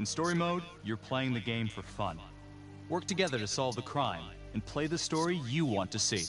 In story mode, you're playing the game for fun. Work together to solve the crime, and play the story you want to see.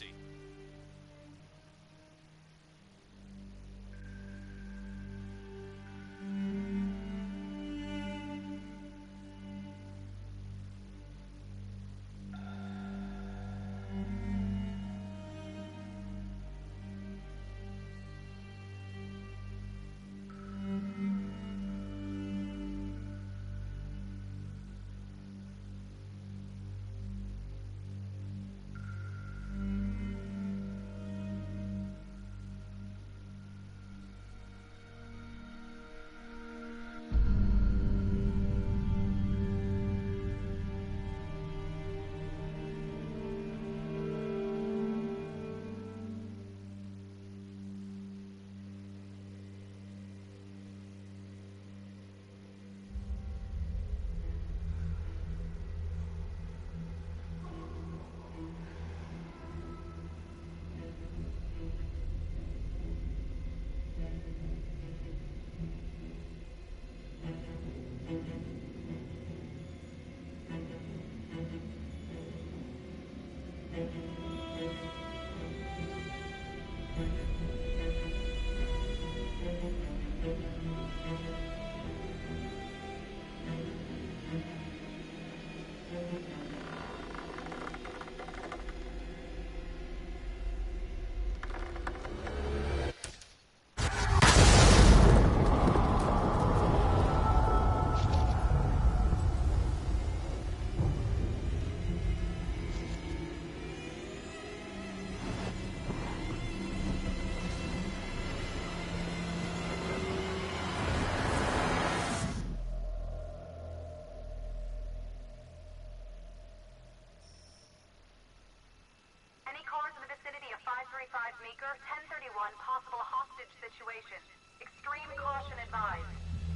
Meeker, 1031, possible hostage situation. Extreme caution advised.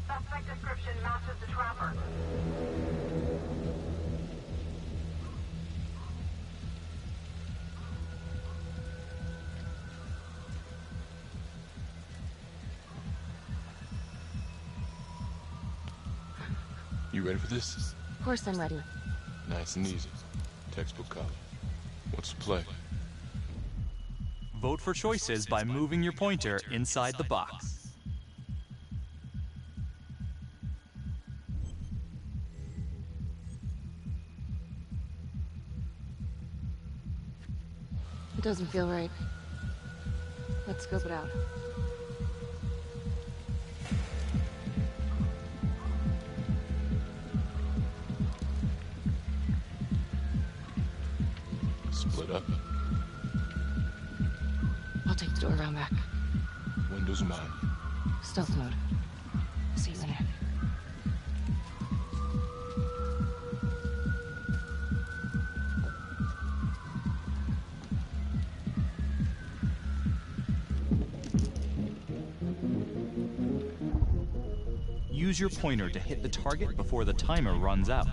Suspect description matches the trapper. You ready for this? Of course I'm ready. Nice and easy. Textbook color. What's the play? Vote for choices by moving your pointer inside the box. It doesn't feel right. Let's scope it out. Split up. I'll take the door around back. Windows mine. Stealth mode. See you in there. Use your pointer to hit the target before the timer runs out.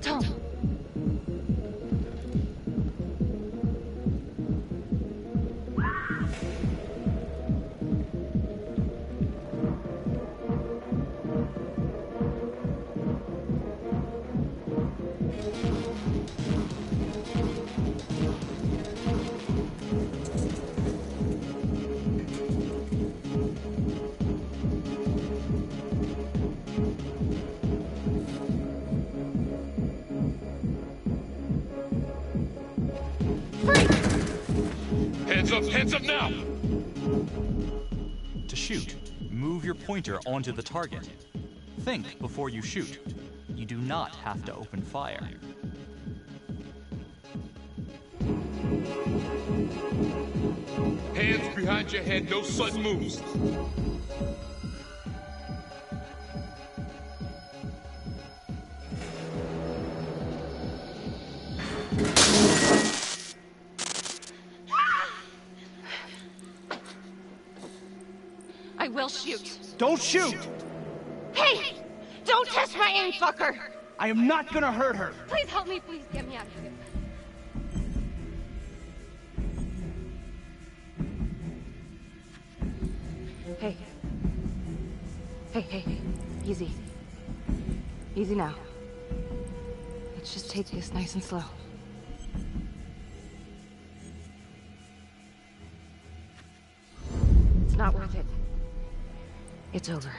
Tom! Hands up now! To shoot, move your pointer onto the target. Think before you shoot. You do not have to open fire. Hands behind your head, no sudden moves. I will shoot. Don't shoot! Hey! Don't test my aim, fucker! I am not gonna hurt her. Please help me, please get me out of here. Hey. Hey. Easy. Easy now. Let's just take this nice and slow. It's not worth it. It's over.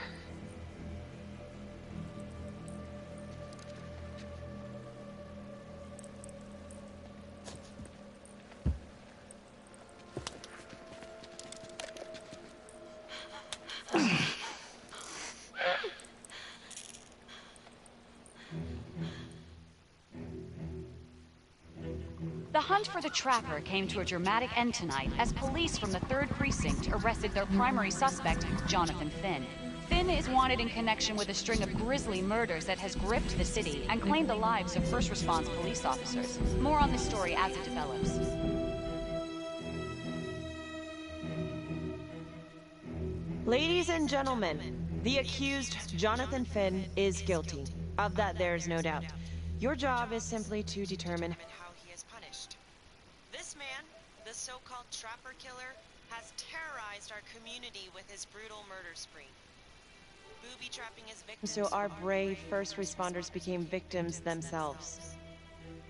The hunt for the Trapper came to a dramatic end tonight as police from the 3rd Precinct arrested their primary suspect, Jonathan Finn. Finn is wanted in connection with a string of grisly murders that has gripped the city and claimed the lives of first response police officers. More on this story as it develops. Ladies and gentlemen, the accused, Jonathan Finn, is guilty. Of that, there's no doubt. Your job is simply to determine how he is punished. This man, the so-called Trapper Killer, has terrorized our community with his brutal murder spree. Booby-trapping his victims so our brave first responders became victims themselves.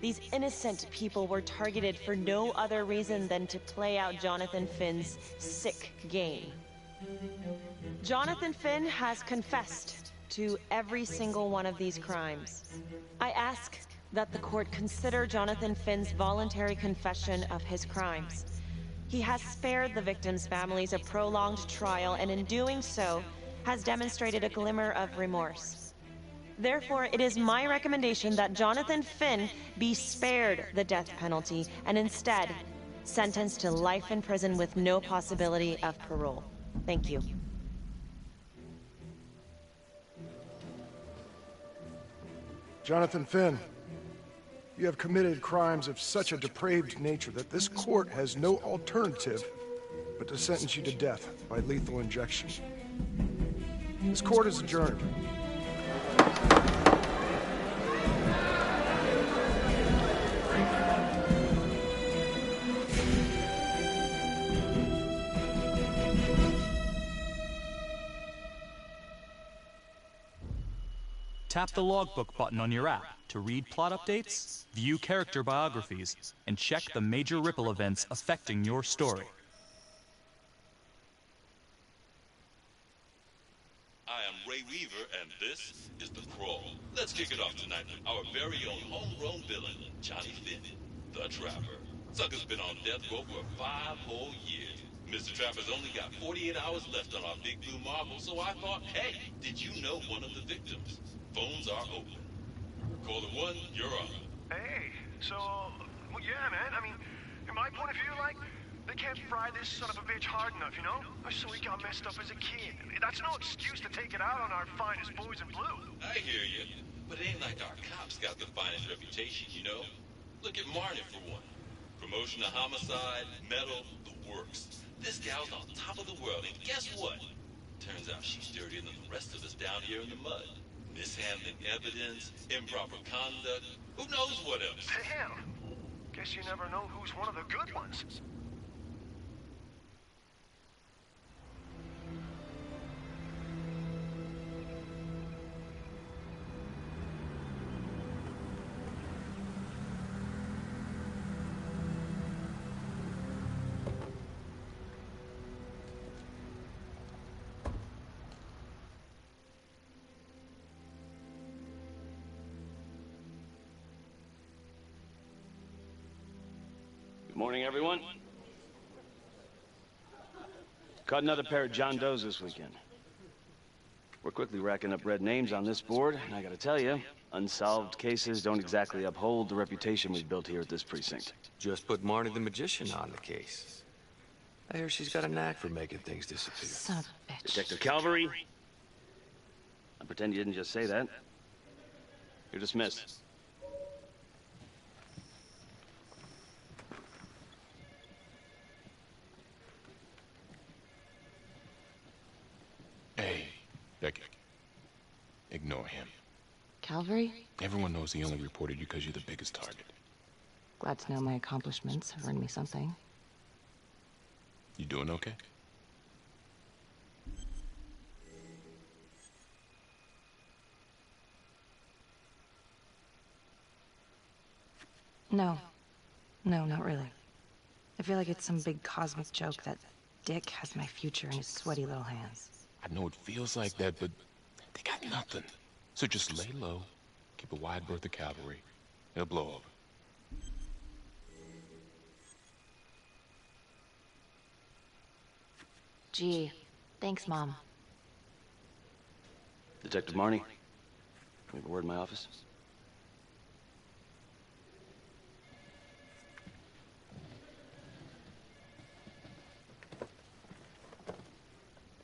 These innocent people were targeted for no other reason than to play out Jonathan Finn's sick game. Jonathan Finn has confessed to every single one of these crimes. I ask that the court consider Jonathan Finn's voluntary confession of his crimes. He has spared the victims' families a prolonged trial, and in doing so, has demonstrated a glimmer of remorse. Therefore, it is my recommendation that Jonathan Finn be spared the death penalty, and instead, sentenced to life in prison with no possibility of parole. Thank you. Jonathan Finn, you have committed crimes of such a depraved nature that this court has no alternative but to sentence you to death by lethal injection. This court is adjourned. Tap the logbook button on your app to read plot updates, view character biographies, and check the major ripple events affecting your story. I am Ray Weaver, and this is The Crawl. Let's kick it off tonight with our very own homegrown villain, Johnny Finn, the Trapper. Sucker's been on death row for 5 whole years. Mr. Trapper's only got 48 hours left on our Big Blue Marble, so I thought, hey, did you know one of the victims? Phones are open. Caller 1, you're on. Hey, so, well, yeah, man. I mean, in my point of view, like, they can't fry this son of a bitch hard enough, you know? So he got messed up as a kid. That's no excuse to take it out on our finest boys in blue. I hear you, but it ain't like our cops got the finest reputation, you know? Look at Marnie, for one. Promotion to homicide, medal, the works. This gal's on top of the world, and guess what? Turns out she's dirtier than the rest of us down here in the mud. Mishandling evidence, improper conduct, who knows what else? Damn. Guess you never know who's one of the good ones. Morning, everyone. Caught another pair of John Does this weekend. We're quickly racking up red names on this board, and I gotta tell you, unsolved cases don't exactly uphold the reputation we've built here at this precinct. Just put Marnie the Magician on the case. I hear she's got a knack for making things disappear. Son of a bitch. Detective Calvary, I pretend you didn't just say that. You're dismissed. Ignore him. Calvary? Everyone knows he only reported you because you're the biggest target. Glad to know my accomplishments have earned me something. You doing okay? No. No, not really. I feel like it's some big cosmic joke that Dick has my future in his sweaty little hands. I know it feels like that, but they got nothing. So just lay low, keep a wide berth of cavalry. It'll blow over. Gee, thanks, Mom. Detective Marnie, can we have a word in my office?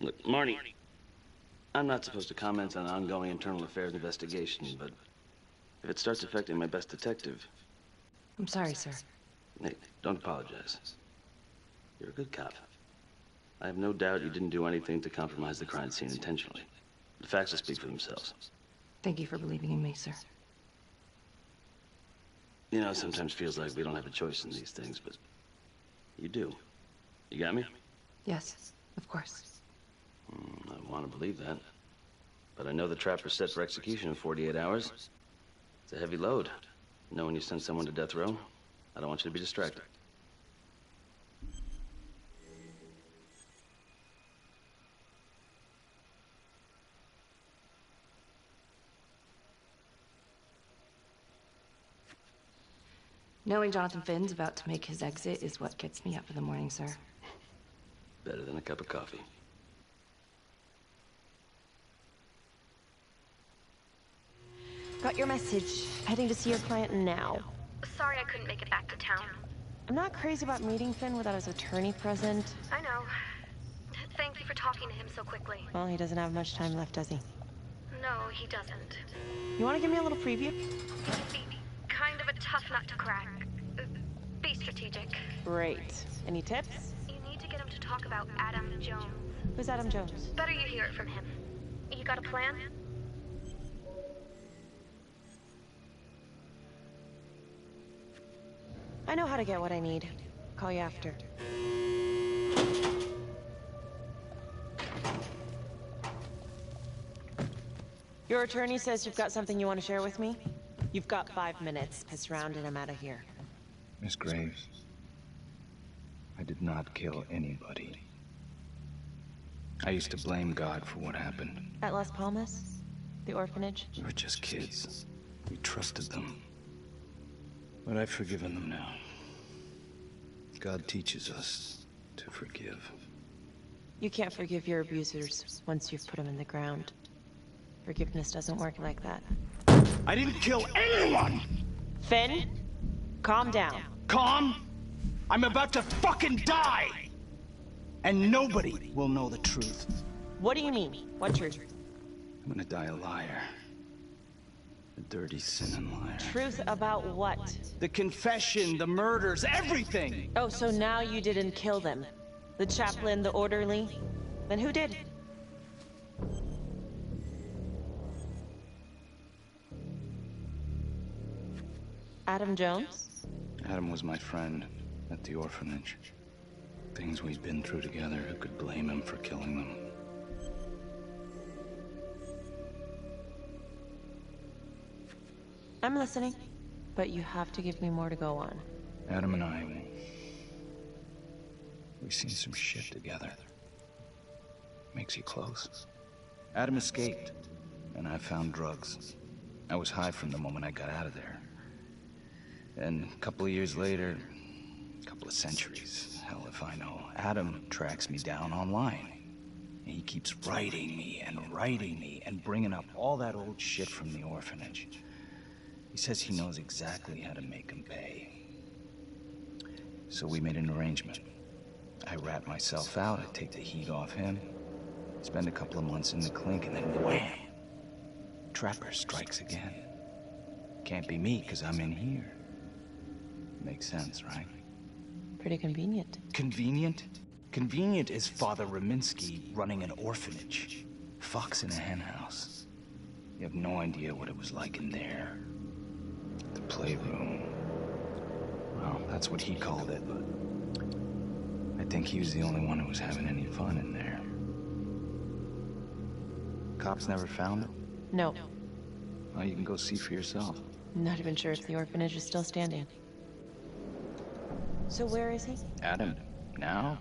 Look, Marnie, I'm not supposed to comment on ongoing internal affairs investigation, but if it starts affecting my best detective... I'm sorry, sir. Hey, don't apologize. You're a good cop. I have no doubt you didn't do anything to compromise the crime scene intentionally. The facts will speak for themselves. Thank you for believing in me, sir. You know, it sometimes feels like we don't have a choice in these things, but you do. You got me? Yes, of course. I want to believe that. But I know the trapper's set for execution in 48 hours. It's a heavy load. Knowing you send someone to death row, I don't want you to be distracted. Knowing Jonathan Finn's about to make his exit is what gets me up in the morning, sir. Better than a cup of coffee. Got your message. Heading to see your client now. Sorry I couldn't make it back to town. I'm not crazy about meeting Finn without his attorney present. I know. Thank you for talking to him so quickly. Well, he doesn't have much time left, does he? No, he doesn't. You want to give me a little preview? Kind of a tough nut to crack. Be strategic. Great. Any tips? You need to get him to talk about Adam Jones. Who's Adam Jones? Better you hear it from him. You got a plan? I know how to get what I need. Call you after. Your attorney says you've got something you want to share with me? You've got 5 minutes. Piss around and I'm out of here. Miss Graves, I did not kill anybody. I used to blame God for what happened. At Las Palmas? The orphanage? We were just kids. We trusted them. But I've forgiven them now. God teaches us to forgive. You can't forgive your abusers once you've put them in the ground. Forgiveness doesn't work like that. I didn't kill anyone! Finn, calm down. Calm? I'm about to fucking die! And nobody will know the truth. What do you mean? What truth? I'm gonna die a liar. A dirty, sinning liar. Truth about what? The confession, the murders, everything! Oh, so now you didn't kill them? The chaplain, the orderly? Then who did? Adam Jones? Adam was my friend at the orphanage. Things we'd been through together, who could blame him for killing them? I'm listening, but you have to give me more to go on. Adam and I, we've seen some shit together. Makes you close. Adam escaped, and I found drugs. I was high from the moment I got out of there. And a couple of years later, a couple of centuries, hell if I know, Adam tracks me down online. And he keeps writing me and bringing up all that old shit from the orphanage. He says he knows exactly how to make him pay. So we made an arrangement. I rat myself out, I take the heat off him, spend a couple of months in the clink, and then wham! Trapper strikes again. Can't be me, 'cause I'm in here. Makes sense, right? Pretty convenient. Convenient? Convenient is Father Raminsky running an orphanage. Fox in a henhouse. You have no idea what it was like in there. The playroom. Well, that's what he called it, but I think he was the only one who was having any fun in there. Cops never found it? No. Well, you can go see for yourself. Not even sure if the orphanage is still standing. So where is he? Adam? Now?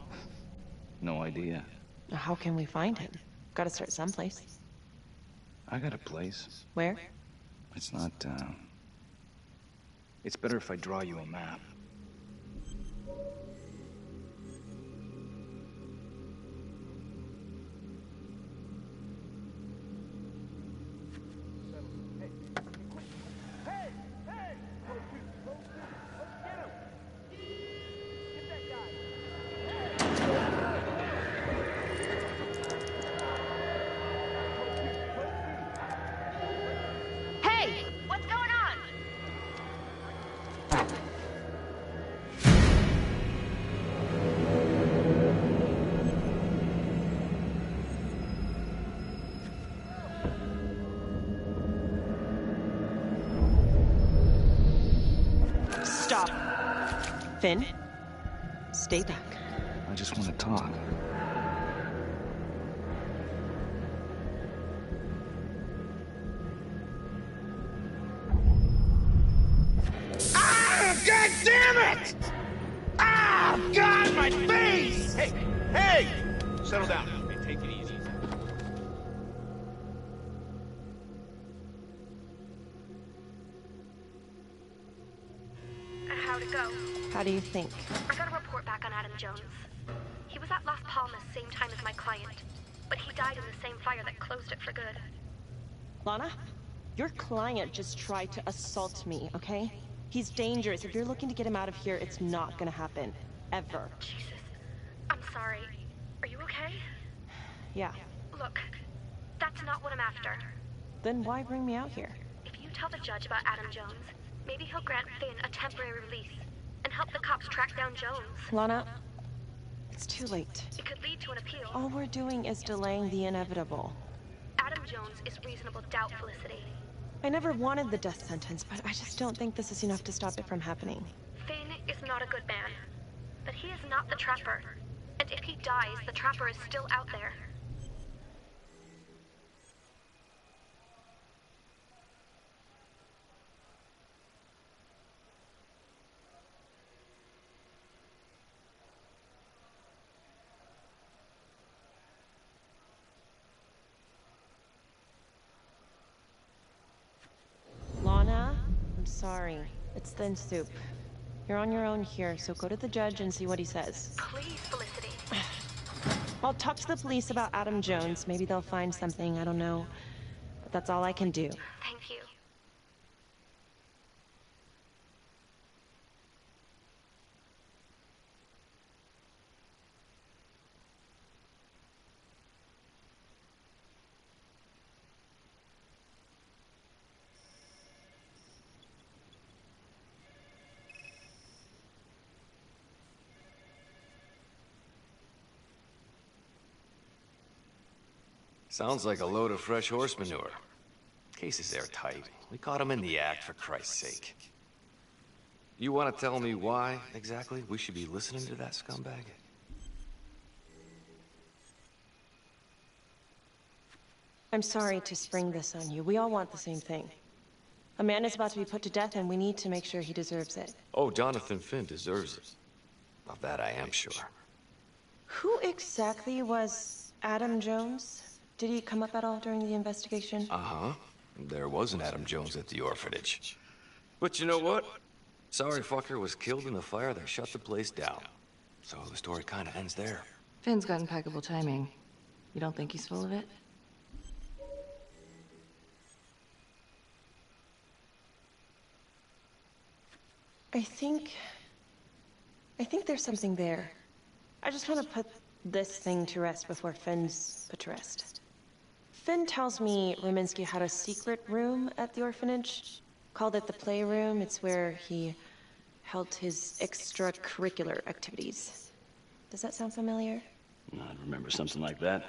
No idea. How can we find him? Gotta start someplace. I got a place. Where? It's not, It's better if I draw you a map. Stop. Finn, stay back. I just want to talk. Ah! God damn it! Ah! God, my face! Hey! Hey! Settle down. Hey, take it easy. How'd it go? How do you think? I got a report back on Adam Jones. He was at Las Palmas same time as my client, but he died in the same fire that closed it for good. Lana, your client just tried to assault me, okay? He's dangerous. If you're looking to get him out of here, it's not gonna happen. Ever. Jesus. I'm sorry. Are you okay? Yeah. Look, that's not what I'm after. Then why bring me out here? If you tell the judge about Adam Jones, maybe he'll grant Finn a temporary release and help the cops track down Jones. Lana, it's too late. It could lead to an appeal. All we're doing is delaying the inevitable. Adam Jones is reasonable doubt, Felicity. I never wanted the death sentence, but I just don't think this is enough to stop it from happening. Finn is not a good man, but he is not the Trapper. And if he dies, the Trapper is still out there. Lana, I'm sorry. It's thin soup. You're on your own here, so go to the judge and see what he says. Please, Felicity. I'll talk to the police about Adam Jones. Maybe they'll find something, I don't know. But that's all I can do. Thank you. Sounds like a load of fresh horse manure. Case is airtight. We caught him in the act, for Christ's sake. You want to tell me why, exactly, we should be listening to that scumbag? I'm sorry to spring this on you. We all want the same thing. A man is about to be put to death, and we need to make sure he deserves it. Oh, Jonathan Finn deserves it. Of that I am sure. Who exactly was Adam Jones? Did he come up at all during the investigation? Uh-huh. There was an Adam Jones at the orphanage. But you know what? Sorry fucker was killed in the fire that shut the place down. So the story kind of ends there. Finn's got impeccable timing. You don't think he's full of it? I think there's something there. I just want to put this thing to rest before Finn's put to rest. Finn tells me Rominsky had a secret room at the orphanage. Called it the playroom. It's where he held his extracurricular activities. Does that sound familiar? I remember something like that.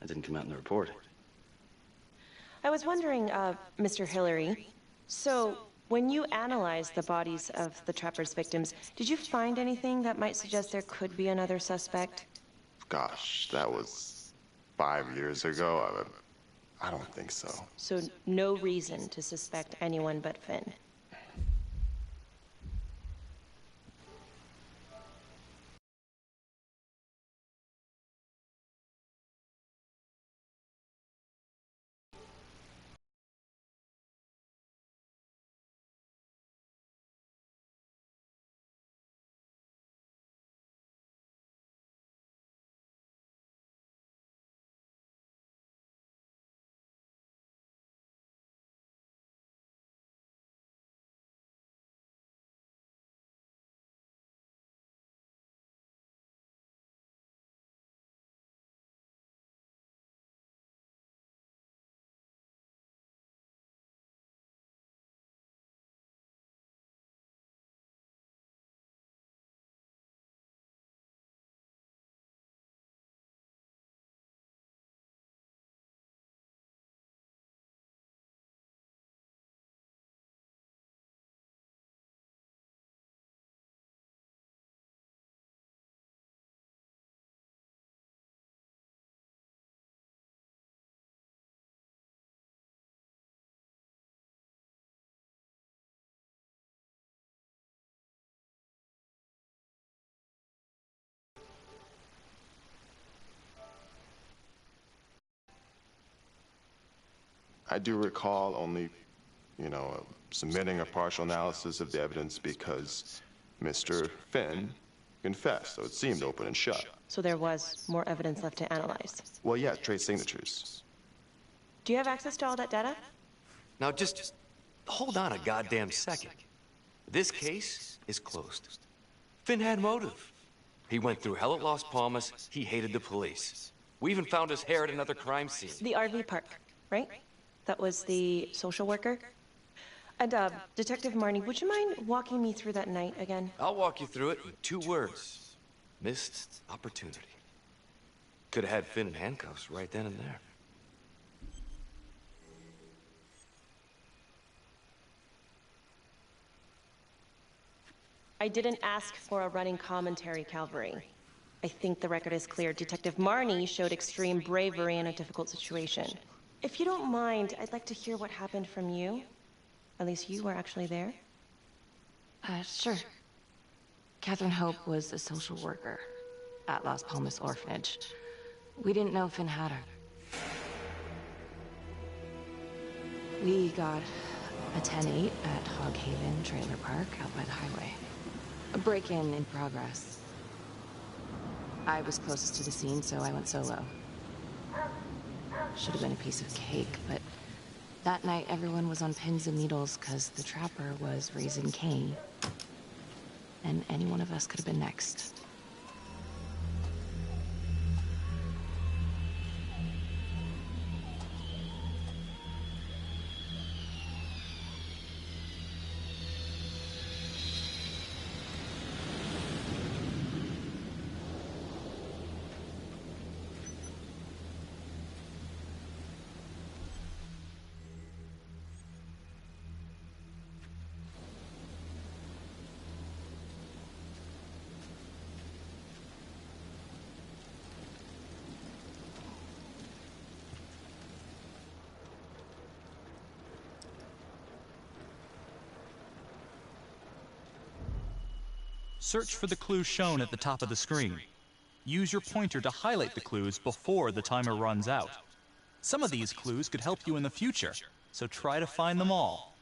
That didn't come out in the report. I was wondering, Mr. Hillary, so when you analyzed the bodies of the Trapper's victims, did you find anything that might suggest there could be another suspect? Gosh, that was 5 years ago. I don't think so. So no reason to suspect anyone but Finn. I do recall only, submitting a partial analysis of the evidence because Mr. Finn confessed, so it seemed open and shut. So there was more evidence left to analyze. Well, yeah, trace signatures. Do you have access to all that data? Now just hold on a goddamn second. This case is closed. Finn had motive. He went through hell at Las Palmas, he hated the police. We even found his hair at another crime scene. The RV park, right? That was the social worker? And, Detective Marnie, would you mind walking me through that night again? I'll walk you through it in 2 words. Missed opportunity. Could have had Finn in handcuffs right then and there. I didn't ask for a running commentary, Calvary. I think the record is clear. Detective Marnie showed extreme bravery in a difficult situation. If you don't mind, I'd like to hear what happened from you. At least you were actually there. Sure. Catherine Hope was a social worker at Las Palmas Orphanage. We didn't know Finn had her. We got a 10-8 at Hog Haven Trailer Park out by the highway. A break-in in progress. I was closest to the scene, so I went solo. Should have been a piece of cake, but that night everyone was on pins and needles because the Trapper was raising Cain. And any one of us could have been next. Search for the clues shown at the top of the screen. Use your pointer to highlight the clues before the timer runs out. Some of these clues could help you in the future, so try to find them all.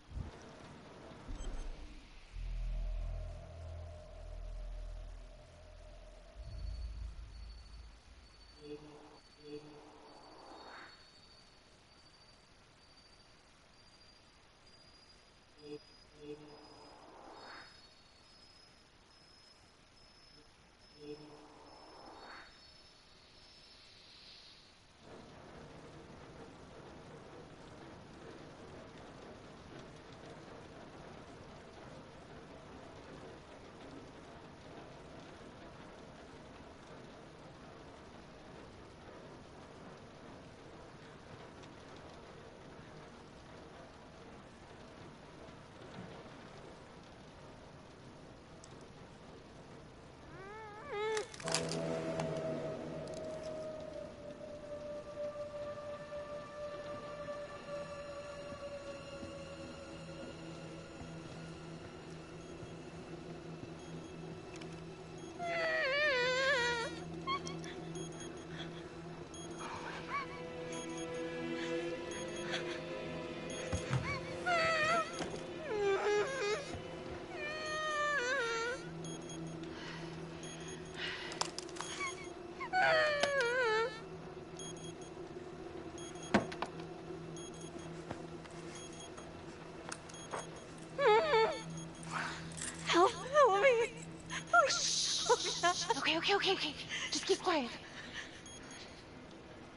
Okay. Just keep quiet.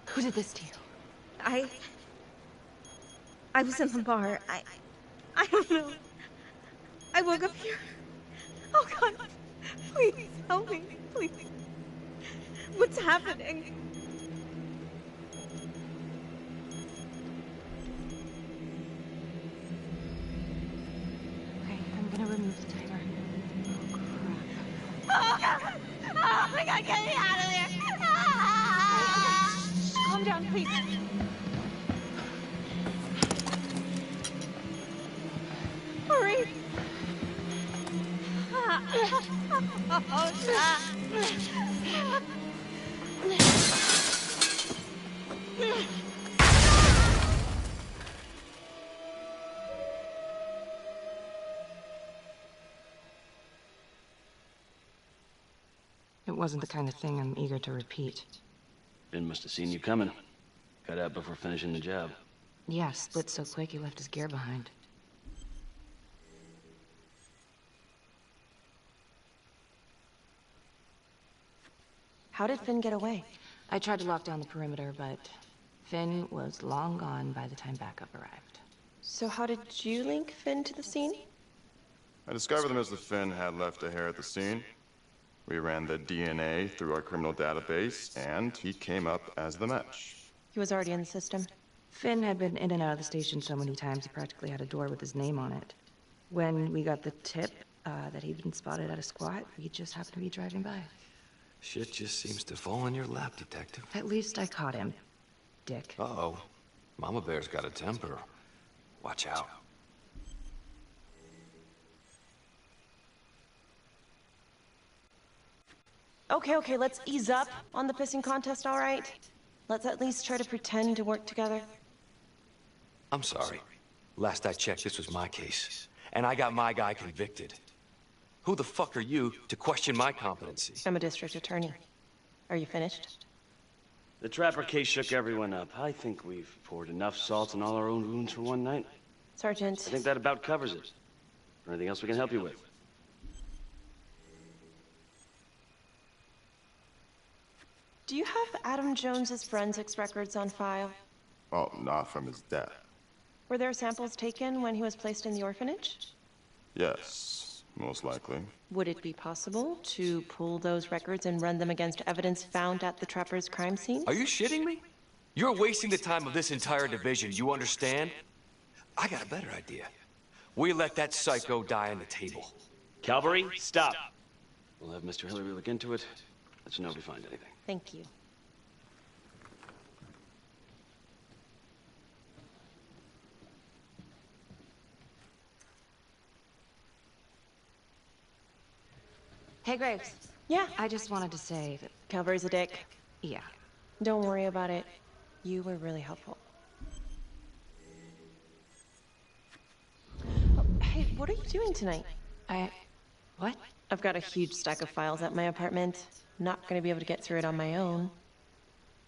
Who did this to you? I was in the bar. I don't know. I woke up here. Oh God, please help me, please. What's happening? Okay, I'm gonna remove the timer. Oh God! Oh my God, get me out of there! Shh, calm down, please. Hurry! Oh, It wasn't the kind of thing I'm eager to repeat. Finn must have seen you coming. Got out before finishing the job. Yeah, split so quick he left his gear behind. How did Finn get away? I tried to lock down the perimeter, but Finn was long gone by the time backup arrived. So how did you link Finn to the scene? I discovered them as the Finn had left a hair at the scene. We ran the DNA through our criminal database, and he came up as the match. He was already in the system. Finn had been in and out of the station so many times he practically had a door with his name on it. When we got the tip that he'd been spotted at a squat, we just happened to be driving by. Shit just seems to fall in your lap, Detective. At least I caught him, Dick. Uh-oh. Mama Bear's got a temper. Watch out. Okay, let's ease up on the pissing contest, all right? Let's at least try to pretend to work together. I'm sorry. Last I checked, this was my case. And I got my guy convicted. Who the fuck are you to question my competency? I'm a district attorney. Are you finished? The Trapper case shook everyone up. I think we've poured enough salt in all our own wounds for one night. Sergeant. I think that about covers it. Anything else we can help you with? Do you have Adam Jones's forensics records on file? Oh, not from his death. Were there samples taken when he was placed in the orphanage? Yes, most likely. Would it be possible to pull those records and run them against evidence found at the Trapper's crime scene? Are you shitting me? You're wasting the time of this entire division, you understand? I got a better idea. We let that psycho die on the table. Calvary, stop. We'll have Mr. Hillary look into it. Let you know if we find anything. Thank you. Hey, Graves. Yeah? I just wanted to say that... Calvary's a dick. Yeah. Don't worry about it. You were really helpful. Oh, hey, what are you doing tonight? What? I've got a huge stack of files at my apartment. Not gonna be able to get through it on my own.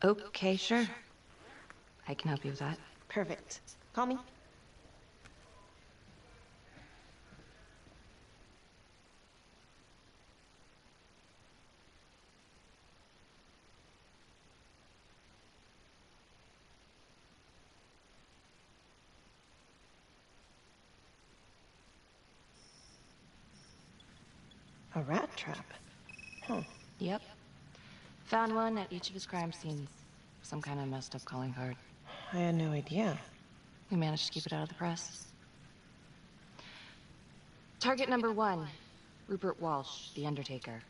Okay, sure. I can help you with that. Perfect. Call me. A rat trap? Huh. Yep. Found one at each of his crime scenes. Some kind of messed up calling card. I had no idea. We managed to keep it out of the press. Target number 1, Rupert Walsh, the Undertaker.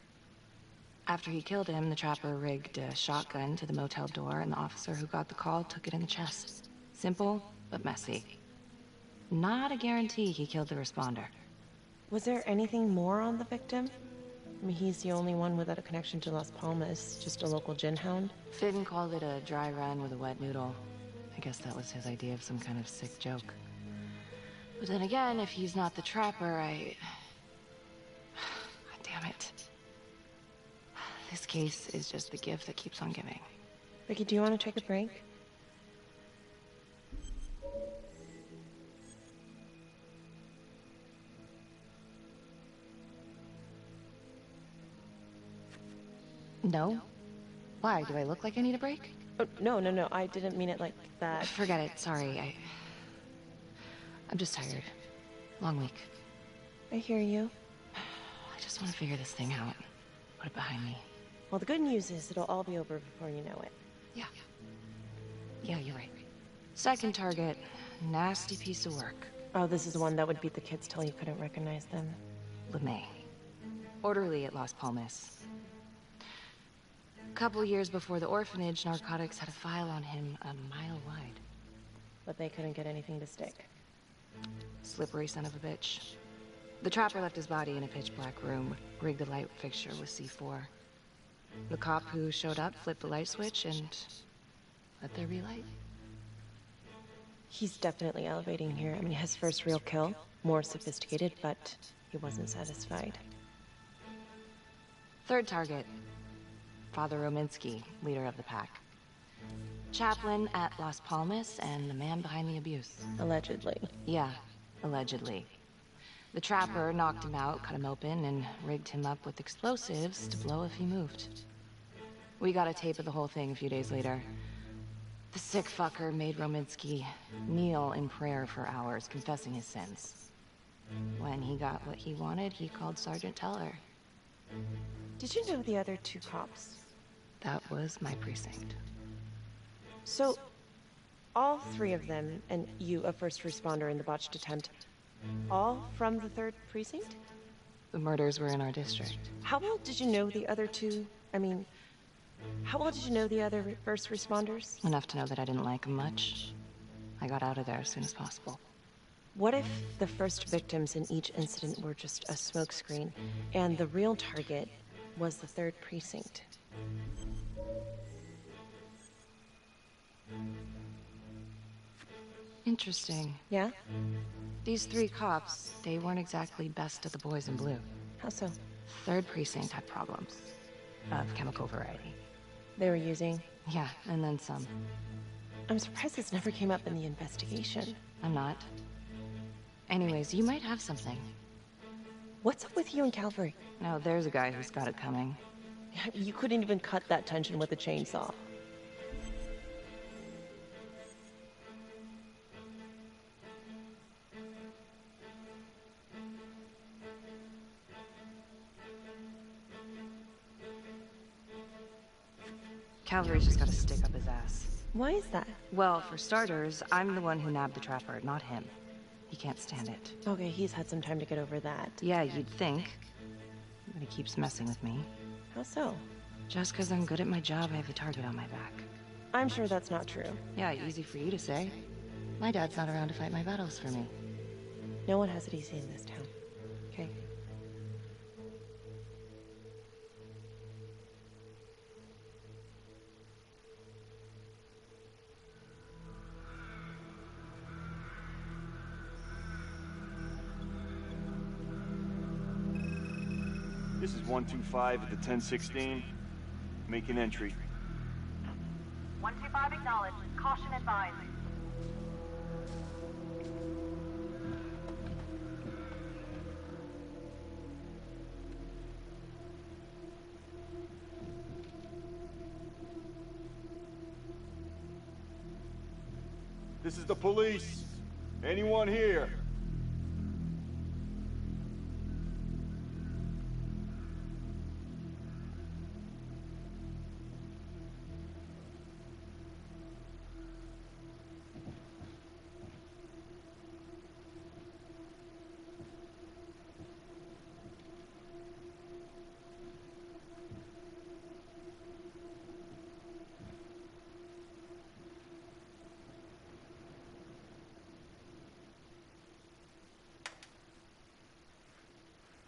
After he killed him, the Trapper rigged a shotgun to the motel door, and the officer who got the call took it in the chest. Simple, but messy. Not a guarantee he killed the responder. Was there anything more on the victim? I mean, he's the only one without a connection to Las Palmas, just a local gin hound. Finn called it a dry run with a wet noodle. I guess that was his idea of some kind of sick joke. But then again, if he's not the Trapper, God damn it. This case is just the gift that keeps on giving. Ricky, do you want to take a break? No? Why? Do I look like I need a break? Oh, no, I didn't mean it like that. Forget it, sorry. I'm just tired. Long week. I hear you. I just want to figure this thing out. Put it behind me. Well, the good news is it'll all be over before you know it. Yeah, you're right. Second target. Nasty piece of work. Oh, this is the one that would beat the kids till you couldn't recognize them. LeMay. Orderly at Las Palmas. A couple years before the orphanage, narcotics had a file on him a mile wide. But they couldn't get anything to stick. Slippery son of a bitch. The trapper left his body in a pitch-black room, rigged the light fixture with C4. The cop who showed up flipped the light switch and let there be light. He's definitely elevating here. I mean, his first real kill, more sophisticated, but he wasn't satisfied. Third target. Father Rominsky, leader of the pack. Chaplain at Las Palmas and the man behind the abuse. Allegedly. Yeah, allegedly. The trapper knocked him out, cut him open, and rigged him up with explosives to blow if he moved. We got a tape of the whole thing a few days later. The sick fucker made Rominsky kneel in prayer for hours, confessing his sins. When he got what he wanted, he called Sergeant Teller. Did you know the other two cops? That was my precinct. So, all three of them, and you, a first responder in the botched attempt, all from the 3rd precinct? The murders were in our district. How well did you know the other two? I mean, how well did you know the other first responders? Enough to know that I didn't like them much. I got out of there as soon as possible. What if the first victims in each incident were just a smokescreen, and the real target was the 3rd precinct? Interesting. Yeah? These 3 cops, they weren't exactly best of the boys in blue. How so? 3rd precinct had problems. Of chemical variety. They were using? Yeah, and then some. I'm surprised this never came up in the investigation. I'm not. Anyways, you might have something. What's up with you and Calvary? No, there's a guy who's got it coming. You couldn't even cut that tension with a chainsaw. Calvary's just gotta stick up his ass. Why is that? Well, for starters, I'm the one who nabbed the trapper, not him. He can't stand it. Okay, he's had some time to get over that. Yeah, you'd think. But he keeps messing with me. How so? Just because I'm good at my job, I have a target on my back. I'm sure that's not true. Yeah, easy for you to say. My dad's not around to fight my battles for me. No one has it easy in this town. Okay? This is 125 at the 1016. Make an entry. 125 acknowledged. Caution advised. This is the police. Anyone here?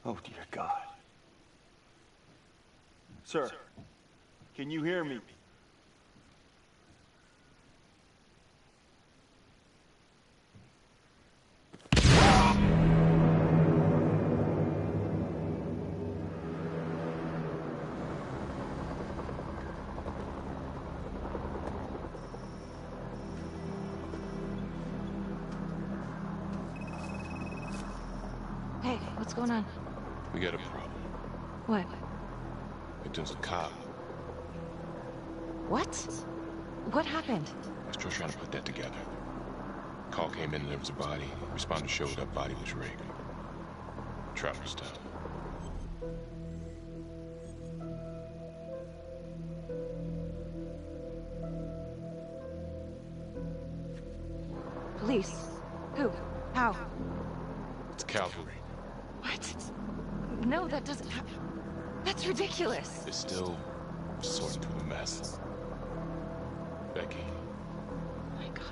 Oh, dear God. Sir, can you hear me? Hey, what's going on? We got a problem. What? Victim's a cop. What? What happened? I was just trying to put that together. Call came in and there was a body. Responder showed up, body was rigged. Trapper style. Police? Who? How? It's cavalry. What? No, that doesn't happen. That's ridiculous. They're still sorting through the mess. Becky. Oh my God.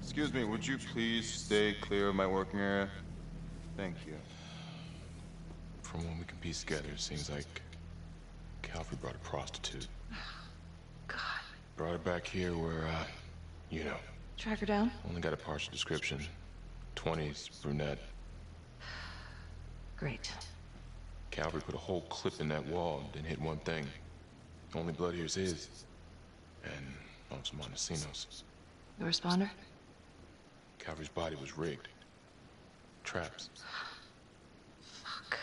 Excuse me, would you please stay clear of my working area? Thank you. From what we can piece together, it seems like Calvary brought a prostitute. God. Brought her back here where, you know. Track her down? Only got a partial description. 20s, brunette. Great. Calvary put a whole clip in that wall, didn't hit one thing. Only blood here's his. And Los Montesinos. The responder? Calvary's body was rigged. Traps. Fuck.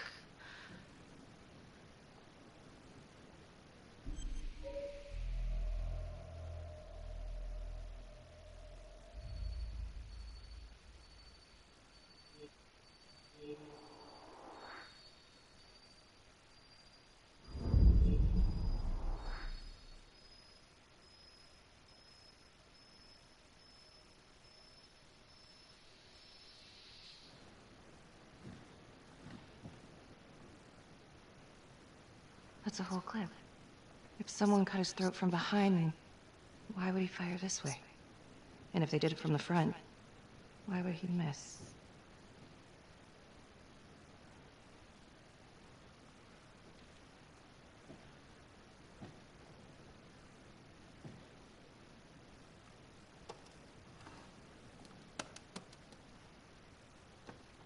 That's a whole clip. If someone cut his throat from behind, why would he fire this way? And if they did it from the front, why would he miss?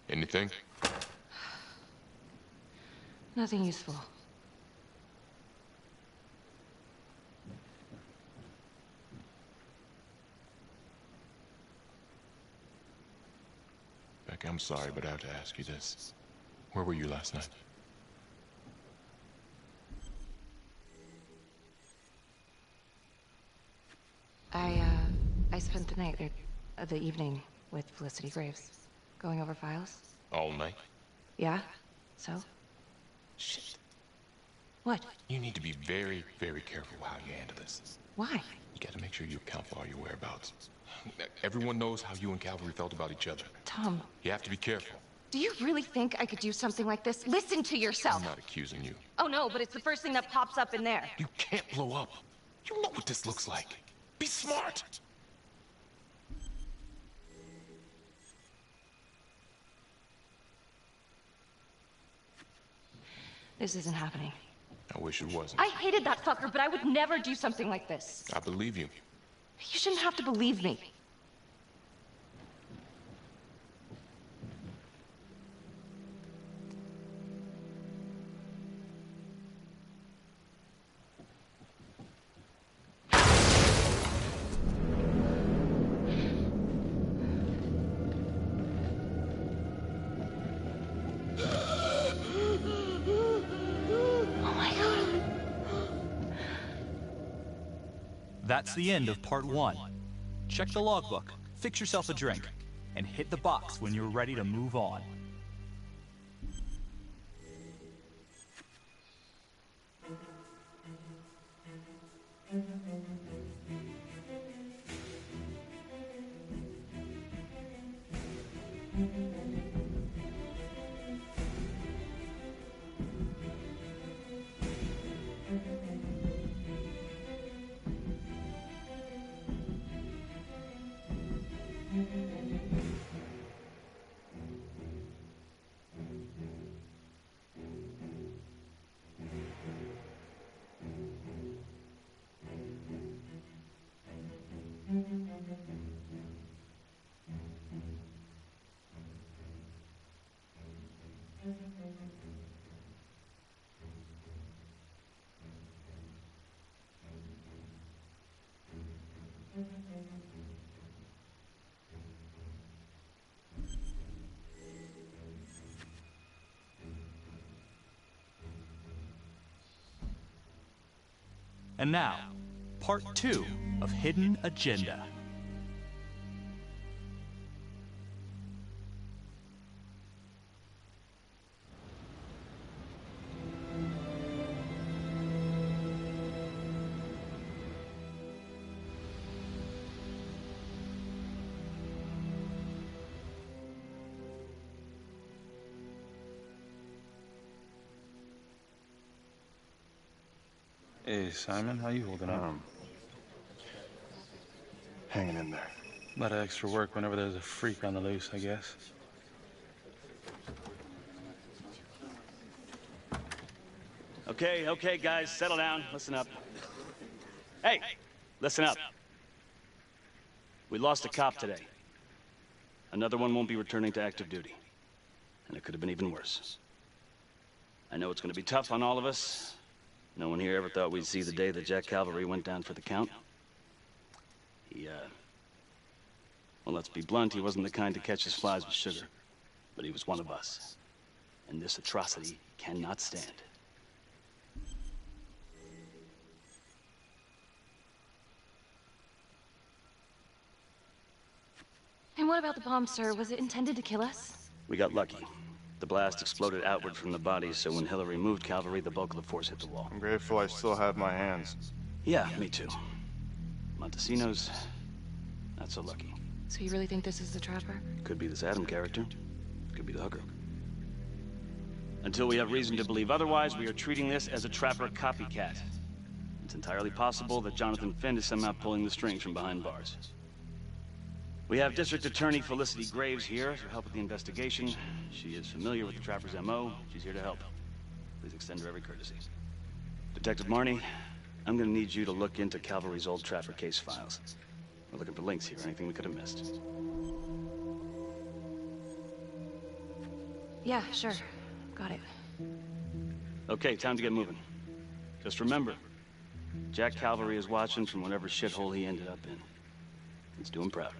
Anything? Nothing useful. Becky, I'm sorry, but I have to ask you this. Where were you last night? I spent the night, or the evening, with Felicity Graves. Going over files. All night? Yeah? So? Shit. What? You need to be very, very careful how you handle this. Why? You gotta make sure you account for all your whereabouts. Everyone knows how you and Calvary felt about each other. Tom. You have to be careful. Do you really think I could do something like this? Listen to yourself. I'm not accusing you. Oh no, but it's the first thing that pops up in there. You can't blow up. You know what this looks like. Be smart. This isn't happening. I wish it wasn't. I hated that fucker, but I would never do something like this. I believe you. You shouldn't have to believe me. That's the end of part 1. Check the logbook, fix yourself a drink, and hit the box when you're ready to move on. And now, part 2 of Hidden Agenda. Hey, Simon, how you holding up? Hanging in there. A lot of extra work whenever there's a freak on the loose, I guess. Okay, guys, settle down. Listen up. Hey, listen up. We lost a cop today. Another one won't be returning to active duty. And it could have been even worse. I know it's going to be tough on all of us. No one here ever thought we'd see the day that Jack Calvary went down for the count. Well, let's be blunt, he wasn't the kind to catch his flies with sugar. But he was one of us. And this atrocity cannot stand. And what about the bomb, sir? Was it intended to kill us? We got lucky. The blast exploded outward from the bodies, so when Hillary moved Calvary, the bulk of the force hit the wall. I'm grateful I still have my hands. Yeah, me too. Montesino's not so lucky. So you really think this is the Trapper? Could be this Adam character. Could be the hooker. Until we have reason to believe otherwise, we are treating this as a Trapper copycat. It's entirely possible that Jonathan Finn is somehow pulling the strings from behind bars. We have District Attorney Felicity Graves here to help with the investigation. She is familiar with the Trapper's MO. She's here to help. Please extend her every courtesy. Detective Marnie, I'm gonna need you to look into Calvary's old Trapper case files. We're looking for links here, anything we could have missed. Yeah, sure. Got it. Okay, time to get moving. Just remember, Jack Calvary is watching from whatever shithole he ended up in. Let's do him proud.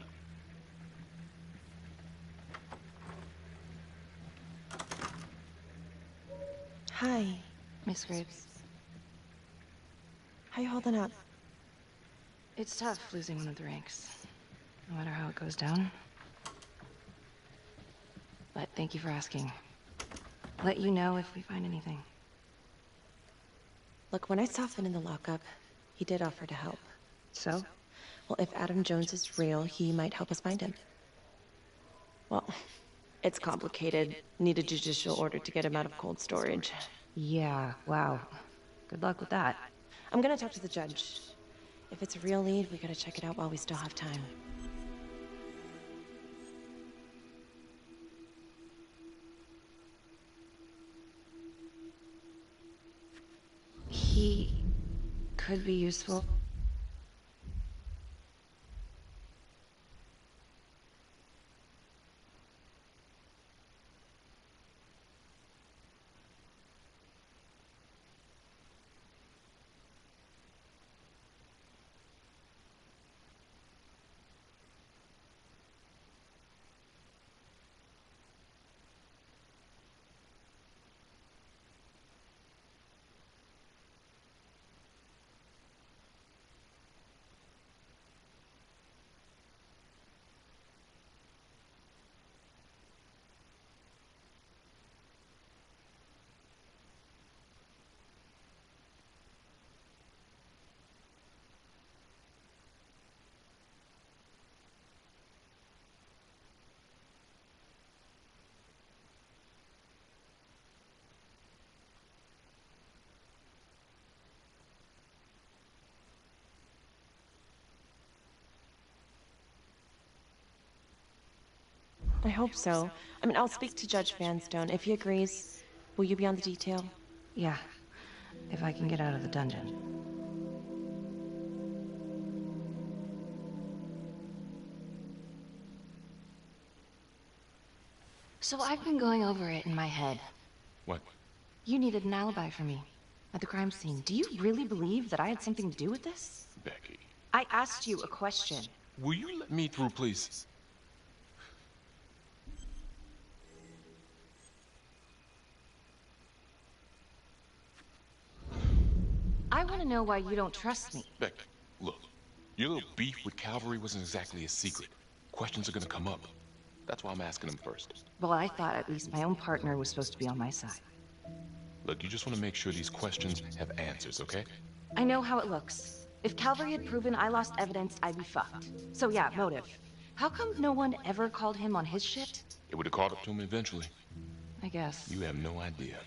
Hi. Miss Graves. How you holding up? It's tough losing one of the ranks, no matter how it goes down. But thank you for asking. Let you know if we find anything. Look, when I saw Finn in the lockup, he did offer to help. So? Well, if Adam Jones is real, he might help us find him. Well, it's complicated. Need a judicial order to get him out of cold storage. Yeah, wow. Good luck with that. I'm gonna talk to the judge. If it's a real lead, we gotta check it out while we still have time. He could be useful. I hope so. I mean, I'll speak to Judge Vanstone. If he agrees, will you be on the detail? Yeah, if I can get out of the dungeon. So I've been going over it in my head. What? You needed an alibi for me at the crime scene. Do you really believe that I had something to do with this? Becky. I asked you a question. Will you let me through, please? I I want to know why you don't trust me. Beck, look. Your little beef with Calvary wasn't exactly a secret. Questions are gonna come up. That's why I'm asking them first. Well, I thought at least my own partner was supposed to be on my side. Look, you just want to make sure these questions have answers, okay? I know how it looks. If Calvary had proven I lost evidence, I'd be fucked. So yeah, motive. How come no one ever called him on his shit? It would have caught up to him eventually. I guess. You have no idea.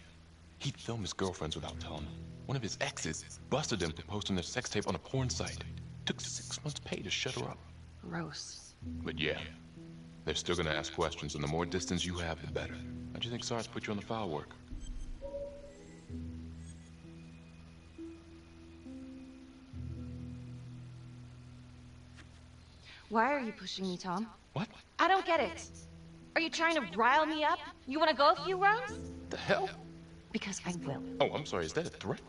He'd film his girlfriends without telling them. One of his exes busted him for posting their sex tape on a porn site. Took 6 months' pay to shut her up. Gross. But yeah, they're still gonna ask questions, and the more distance you have, the better. How'd you think SARS put you on the file work? Why are you pushing me, Tom? What? I don't get it. Are you trying to rile me up? You want to go a few rounds? The hell? Because I will. Oh, I'm sorry. Is that a threat?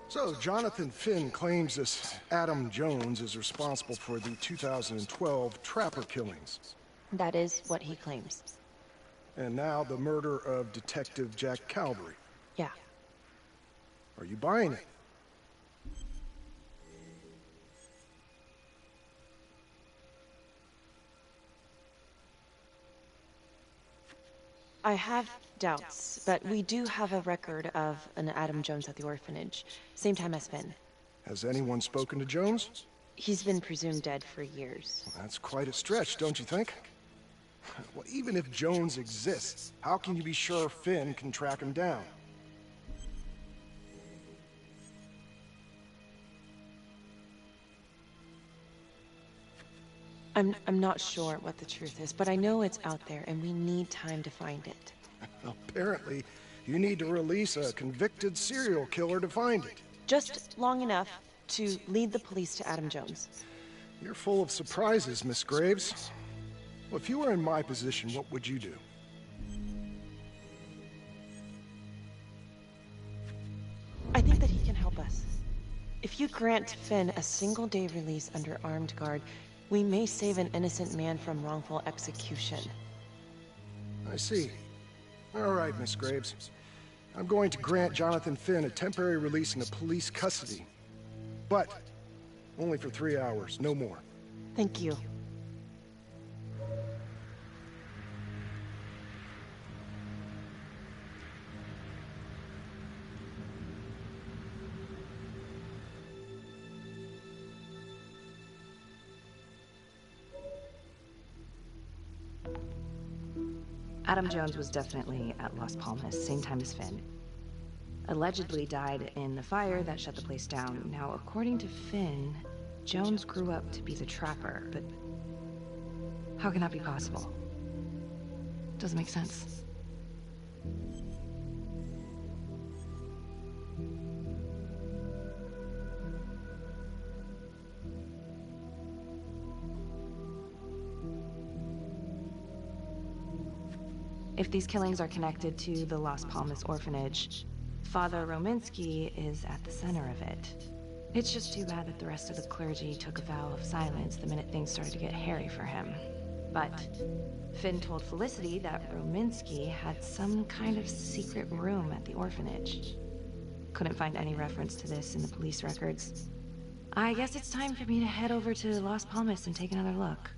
So, Jonathan Finn claims this Adam Jones is responsible for the 2012 Trapper killings. That is what he claims. And now the murder of Detective Jack Calvary. Yeah. Are you buying it? I have doubts, but we do have a record of an Adam Jones at the orphanage. Same time as Finn. Has anyone spoken to Jones? He's been presumed dead for years. Well, that's quite a stretch, don't you think? Well, even if Jones exists, how can you be sure Finn can track him down? I'm not sure what the truth is, but I know it's out there, and we need time to find it. Apparently, you need to release a convicted serial killer to find it. Just long enough to lead the police to Adam Jones. You're full of surprises, Miss Graves. Well, if you were in my position, what would you do? I think that he can help us. If you grant Finn a single-day release under armed guard, we may save an innocent man from wrongful execution. I see. All right, Miss Graves. I'm going to grant Jonathan Finn a temporary release into police custody. But only for 3 hours, no more. Thank you. Adam Jones was definitely at Las Palmas, same time as Finn. Allegedly died in the fire that shut the place down. Now, according to Finn, Jones grew up to be the Trapper, but how can that be possible? Doesn't make sense. If these killings are connected to the Las Palmas orphanage, Father Rominsky is at the center of it. It's just too bad that the rest of the clergy took a vow of silence the minute things started to get hairy for him. But Finn told Felicity that Rominsky had some kind of secret room at the orphanage. Couldn't find any reference to this in the police records. I guess it's time for me to head over to Las Palmas and take another look.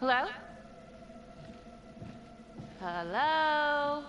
Hello? Hello?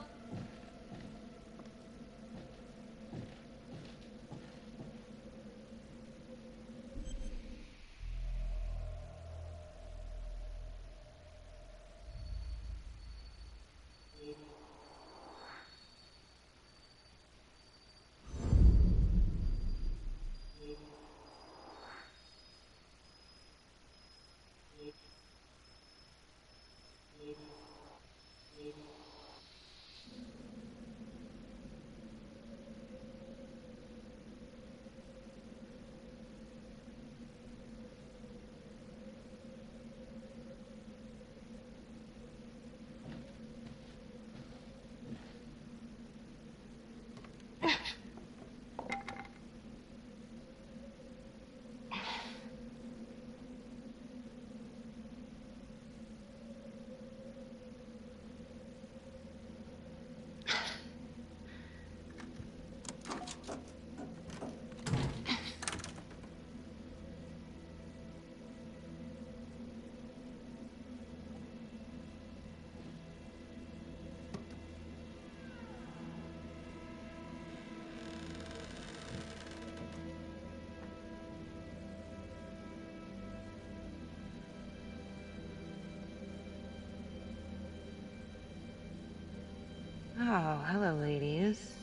Oh, hello, ladies.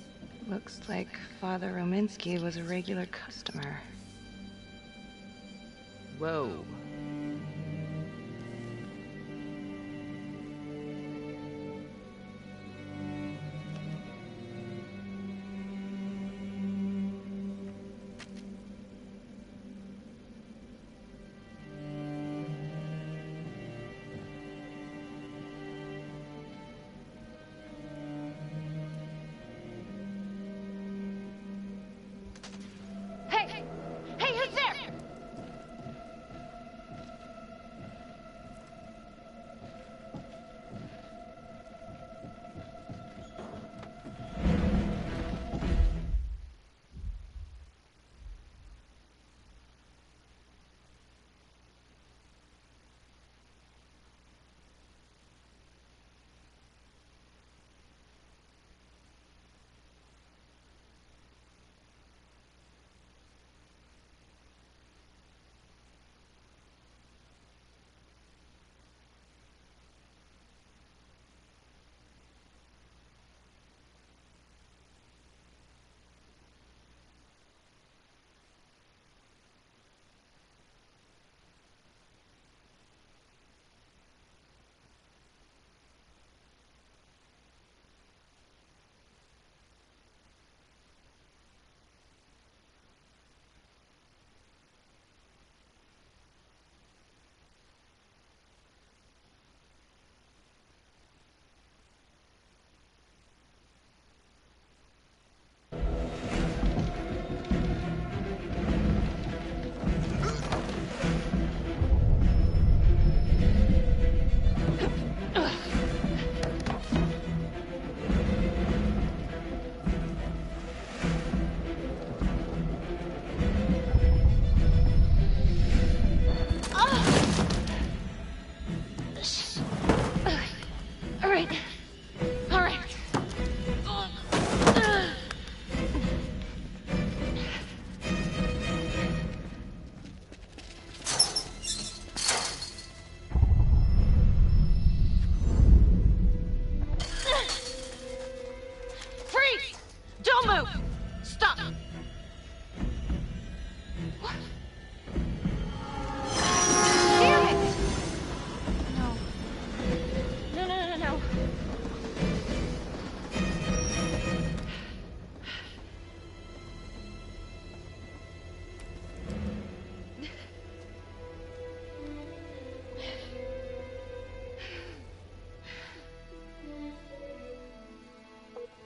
Looks like Father Rominsky was a regular customer. Whoa. Hey! Hey, who's there?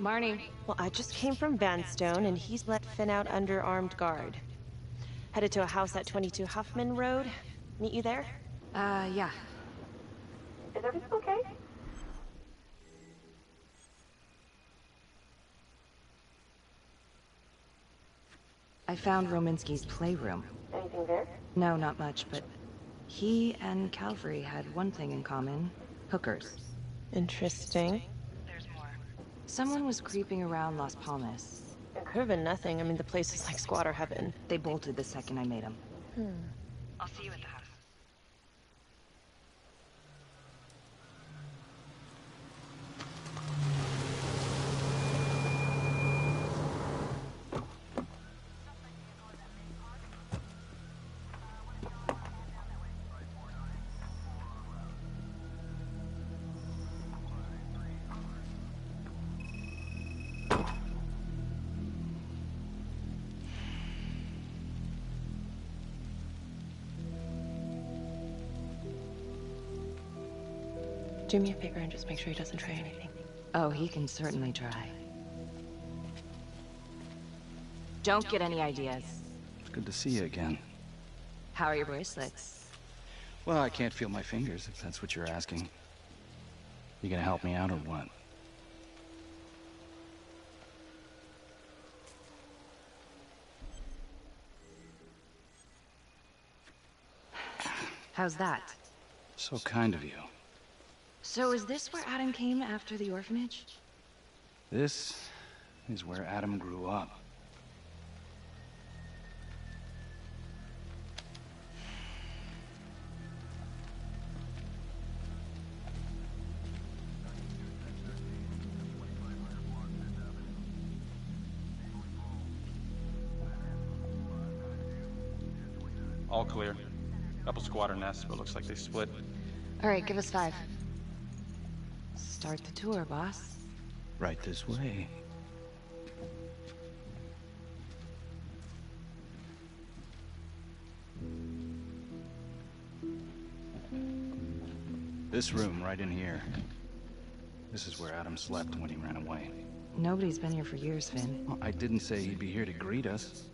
Marnie. Well, I just came from Vanstone, and he's let Finn out under armed guard. Headed to a house at 22 Huffman Road. Meet you there? Yeah. Is everything okay? I found Rominsky's playroom. Anything there? No, not much, but He and Calvary had one thing in common. Hookers. Interesting. Someone was creeping around Las Palmas. It could have been nothing. I mean, the place is like squatter heaven. They bolted the second I made them. I'll see you at the house. Do me a favor and just make sure he doesn't try anything. Oh, he can certainly try. Don't get any ideas. It's good to see you again. How are your bracelets? Well, I can't feel my fingers, if that's what you're asking. You gonna help me out or what? How's that? So kind of you. So is this where Adam came after the orphanage? This is where Adam grew up. All clear. Couple squatter nests, but looks like they split. All right, give us 5. Start the tour, boss. Right this way. This room, right in here. This is where Adam slept when he ran away. Nobody's been here for years, Finn. Well, I didn't say he'd be here to greet us.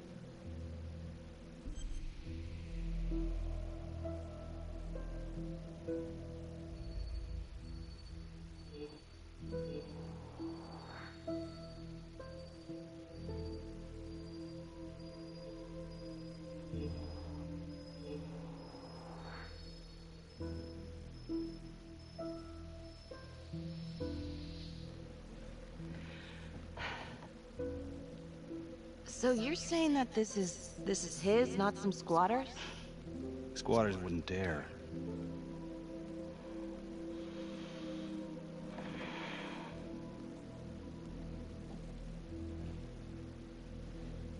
So you're saying that this is his, not some squatters? Squatters wouldn't dare.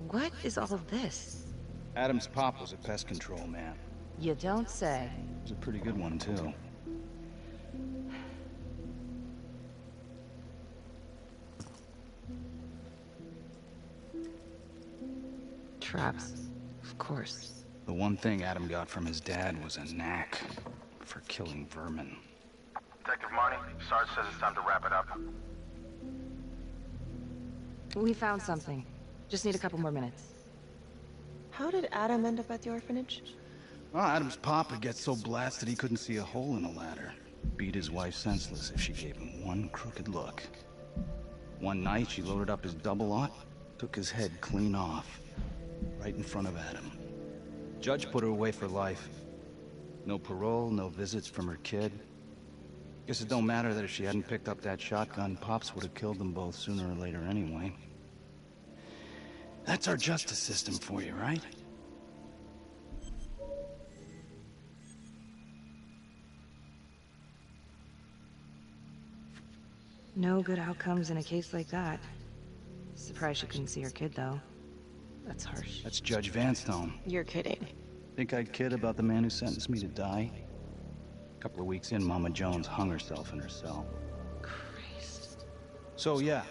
What is all of this? Adam's pop was a pest control man. You don't say. He was a pretty good one, too. Traps, of course. The one thing Adam got from his dad was a knack for killing vermin. Detective Marty, Sarge says it's time to wrap it up. We found something. Just need a couple more minutes. How did Adam end up at the orphanage? Well, Adam's pop would get so blasted he couldn't see a hole in a ladder. Beat his wife senseless if she gave him one crooked look. One night, she loaded up his double-aught, took his head clean off, right in front of Adam. Judge put her away for life. No parole, no visits from her kid. Guess it don't matter that if she hadn't picked up that shotgun, Pops would have killed them both sooner or later anyway. That's our justice system for you, right? No good outcomes in a case like that. Surprised she couldn't see her kid, though. That's harsh. That's Judge Vanstone. You're kidding. Think I'd kid about the man who sentenced me to die? A couple of weeks in, Mama Jones hung herself in her cell. Christ. So yeah,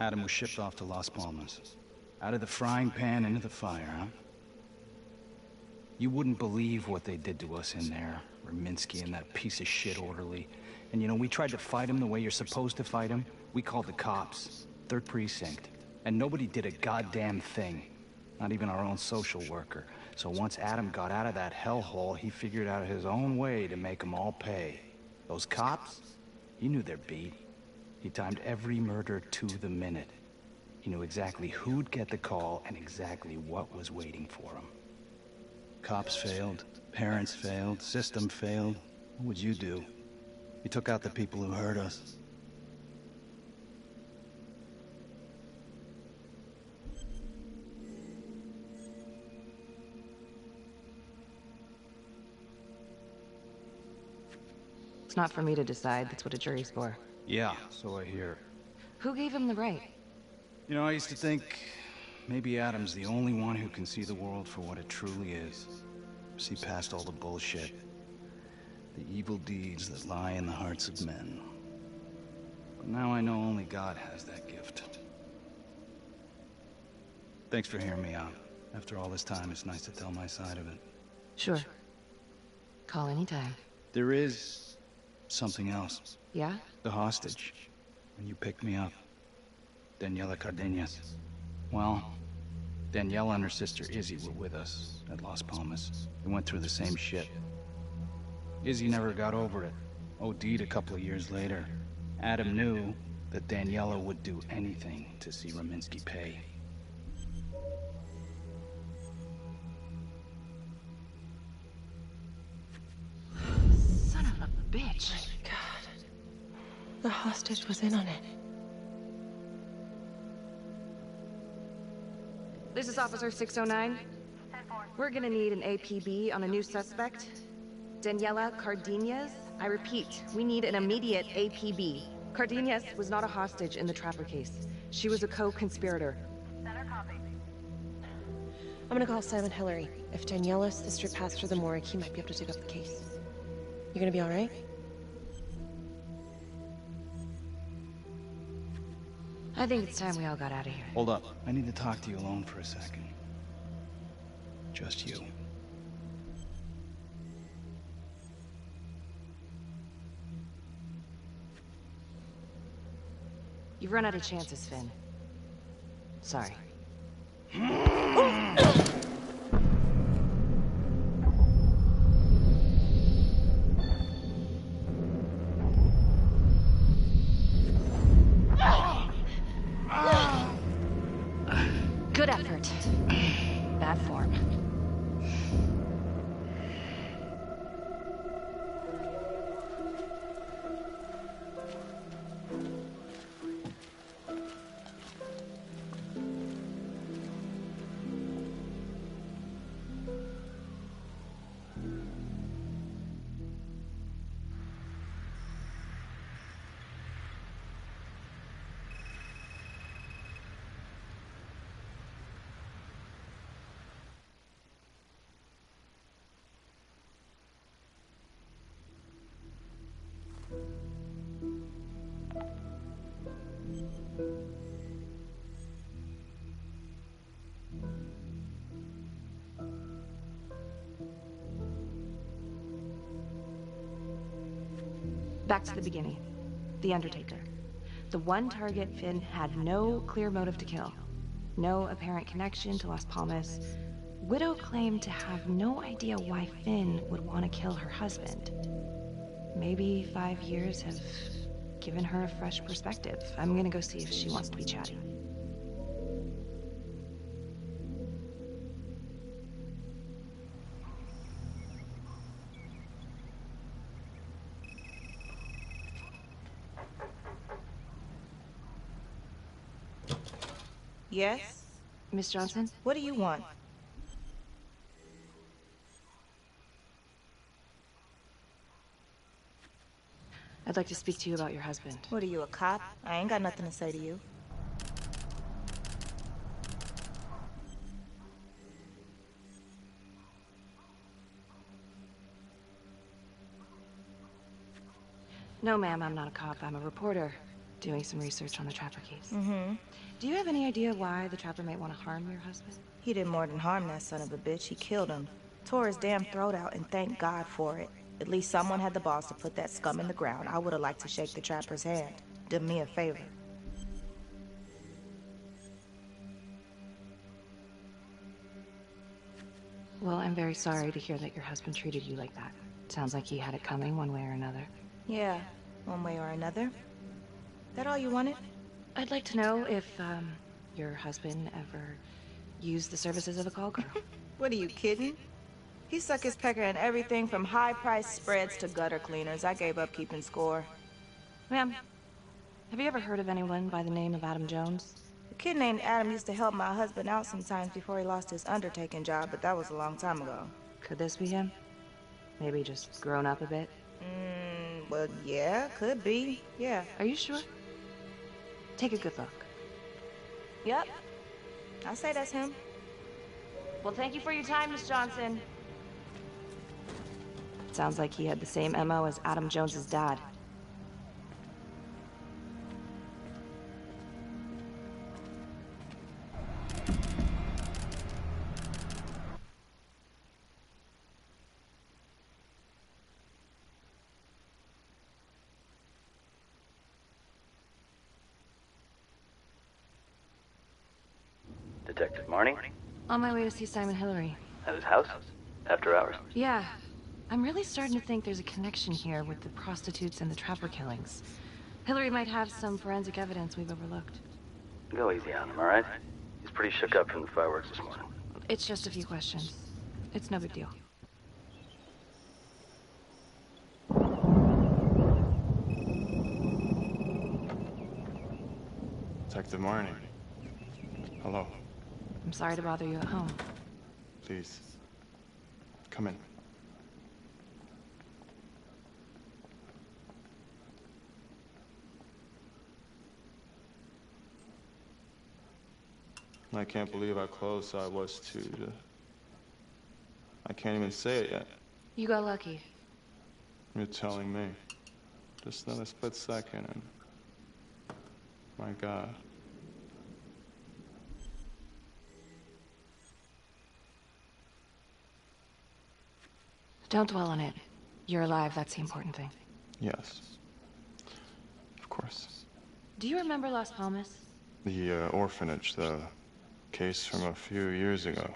Adam was shipped off to Las Palmas. Out of the frying pan into the fire, huh? You wouldn't believe what they did to us in there. Raminsky and that piece of shit orderly. And you know, we tried to fight him the way you're supposed to fight him. We called the cops. 3rd Precinct. And nobody did a goddamn thing. Not even our own social worker. So once Adam got out of that hellhole, he figured out his own way to make them all pay. Those cops, he knew their beat. He timed every murder to the minute. He knew exactly who'd get the call and exactly what was waiting for him. Cops failed, parents failed, system failed. What would you do? You took out the people who hurt us. It's not for me to decide. That's what a jury's for. Yeah, so I hear. Who gave him the right? You know, I used to think maybe Adam's the only one who can see the world for what it truly is. See past all the bullshit. The evil deeds that lie in the hearts of men. But now I know only God has that gift. Thanks for hearing me out. After all this time, it's nice to tell my side of it. Sure. Call anytime. There is something else. Yeah? The hostage. When you picked me up. Daniela Cardenas. Well, Daniela and her sister Izzy were with us at Las Palmas. They went through the same shit. Izzy never got over it. OD'd a couple of years later. Adam knew that Daniela would do anything to see Raminsky pay. Son of a bitch. My God. The hostage was in on it. This is Officer 609. We're gonna need an APB on a new suspect. Daniela Cardenas. I repeat, we need an immediate APB. Cardenas was not a hostage in the Trapper case. She was a co-conspirator. I'm gonna call Silent Hillary. If Daniela's sister passed through the morgue, he might be able to take up the case. You gonna be alright? I think it's time we all got out of here. Hold up. I need to talk to you alone for a second. Just you. You've run out of chances, Finn. Sorry. Good effort. Bad form. Back to the beginning. The Undertaker. The one target Finn had no clear motive to kill. No apparent connection to Las Palmas. Widow claimed to have no idea why Finn would want to kill her husband. Maybe 5 years have given her a fresh perspective. I'm gonna go see if she wants to be chatty. Yes? Miss Johnson? What do you want? I'd like to speak to you about your husband. What are you, a cop? I ain't got nothing to say to you. No, ma'am, I'm not a cop. I'm a reporter, doing some research on the Trapper case. Mm-hmm. Do you have any idea why the Trapper might want to harm your husband? He did more than harm that son of a bitch. He killed him. Tore his damn throat out, and thank God for it. At least someone had the balls to put that scum in the ground. I would have liked to shake the Trapper's hand. Did me a favor. Well, I'm very sorry to hear that your husband treated you like that. Sounds like he had it coming one way or another. Yeah, one way or another. That all you wanted? I'd like to know if, your husband ever used the services of a call girl. What are you kidding? He suck his pecker in everything from high-priced spreads to gutter cleaners. I gave up keeping score. Ma'am, have you ever heard of anyone by the name of Adam Jones? A kid named Adam used to help my husband out sometimes before he lost his undertaking job, but that was a long time ago. Could this be him? Maybe just grown up a bit? Well, yeah, could be. Yeah. Are you sure? Take a good look. Yep. I say that's him. Well, thank you for your time, Miss Johnson. Sounds like he had the same MO as Adam Jones's dad. Detective Marnie? On my way to see Simon Hillary. At his house? After hours? Yeah. I'm really starting to think there's a connection here with the prostitutes and the Trapper killings. Hillary might have some forensic evidence we've overlooked. Go easy on him, alright? He's pretty shook up from the fireworks this morning. It's just a few questions. It's no big deal. Detective Marnie. Hello. I'm sorry to bother you at home. Please. Come in. I can't believe how close I was to the... I can't even say it yet. You got lucky. You're telling me. Just another split second and... My God. Don't dwell on it. You're alive, that's the important thing. Yes. Of course. Do you remember Las Palmas? The orphanage, the case from a few years ago.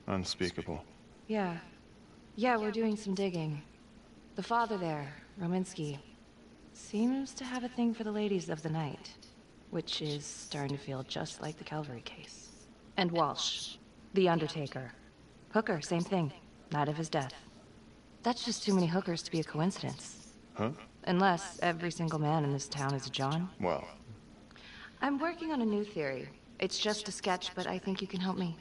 Unspeakable. Yeah. Yeah, we're doing some digging. The father there, Rominsky, seems to have a thing for the ladies of the night, which is starting to feel just like the Calvary case. And Walsh, the Undertaker. Hooker, same thing. Night of his death. That's just too many hookers to be a coincidence. Huh? Unless every single man in this town is a John. Well. I'm working on a new theory. It's just a sketch, but I think you can help me.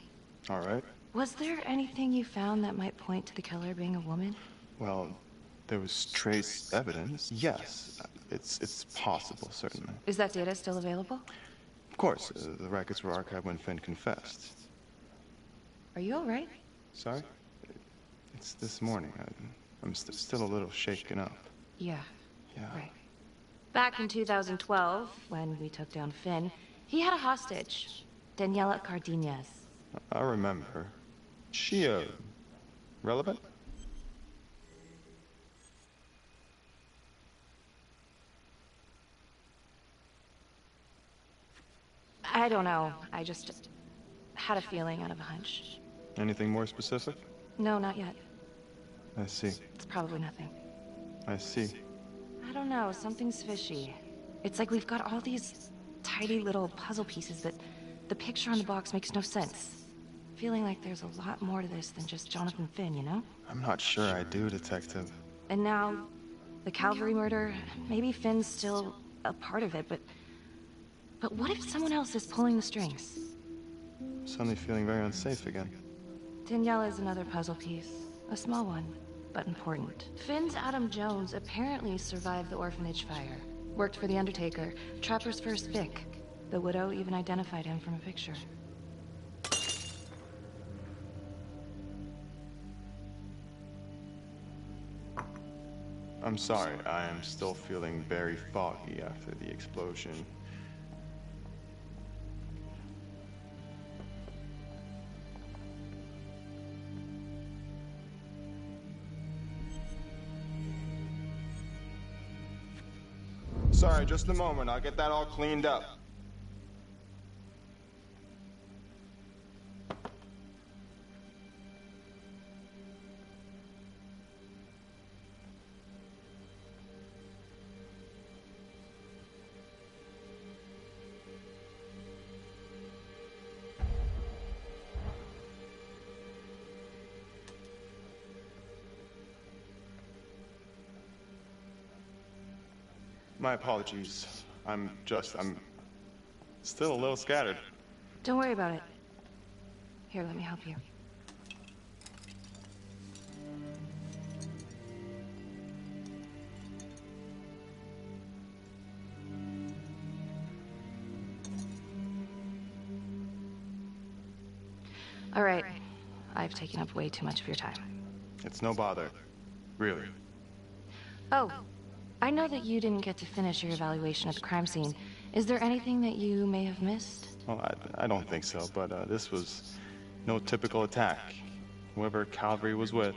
All right. Was there anything you found that might point to the killer being a woman? Well, there was trace evidence. Yes. It's possible, certainly. Is that data still available? Of course. The records were archived when Finn confessed. Are you all right? Sorry? It's this morning. I'm still a little shaken up. Yeah. Yeah. Right. Back in 2012, when we took down Finn, he had a hostage, Daniela Cardenas. I remember. She, relevant? I don't know. I just had a feeling out of a hunch. Anything more specific? No, not yet. I see. It's probably nothing. I see. I don't know, something's fishy. It's like we've got all these tidy little puzzle pieces that the picture on the box makes no sense. Feeling like there's a lot more to this than just Jonathan Finn, you know? I'm not sure I do, Detective. And now, the Calvary murder, maybe Finn's still a part of it, but what if someone else is pulling the strings? I'm suddenly feeling very unsafe again. Daniela is another puzzle piece. A small one, but important. Finn's Adam Jones apparently survived the orphanage fire. Worked for the Undertaker, Trapper's first Vic. The widow even identified him from a picture. I'm sorry, I am still feeling very foggy after the explosion. Sorry, just a moment. I'll get that all cleaned up. My apologies. I'm still a little scattered. Don't worry about it. Here, let me help you. All right. I've taken up way too much of your time. It's no bother. Really. Oh, I know that you didn't get to finish your evaluation of the crime scene. Is there anything that you may have missed? Well, I don't think so, but this was no typical attack. Whoever Calvary was with,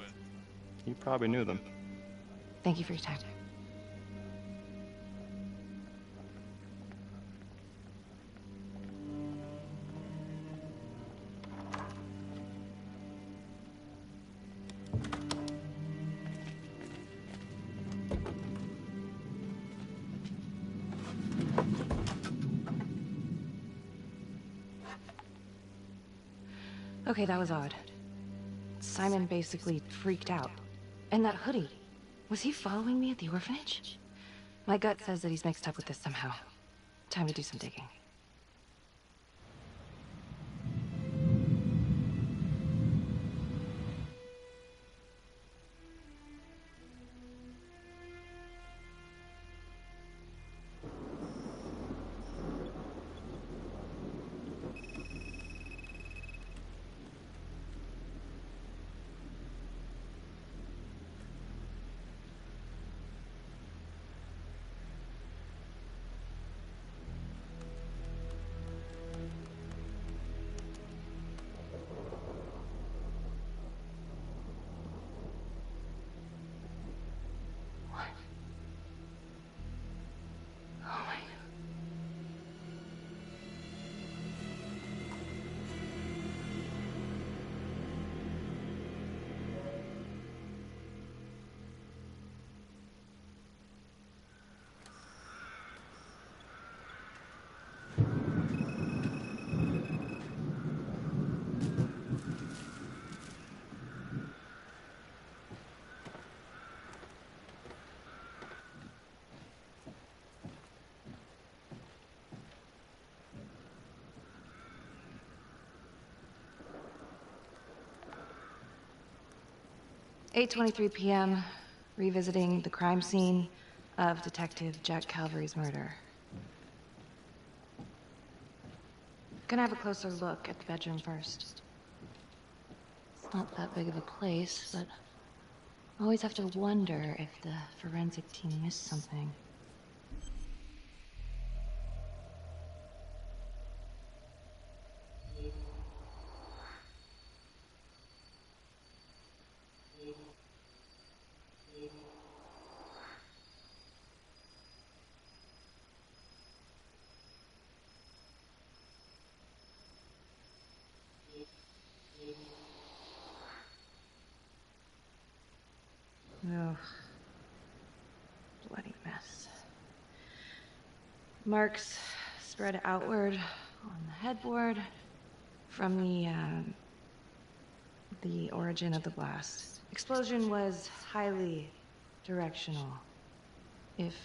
he probably knew them. Thank you for your time. Okay, that was odd. Simon basically freaked out. And that hoodie, was he following me at the orphanage? My gut says that he's mixed up with this somehow. Time to do some digging. "8:23 p.m., revisiting the crime scene of Detective Jack Calvary's murder. Gonna have a closer look at the bedroom first. It's not that big of a place, but I always have to wonder if the forensic team missed something. Oh, bloody mess. Marks spread outward on the headboard from the origin of the blast. Explosion was highly directional. If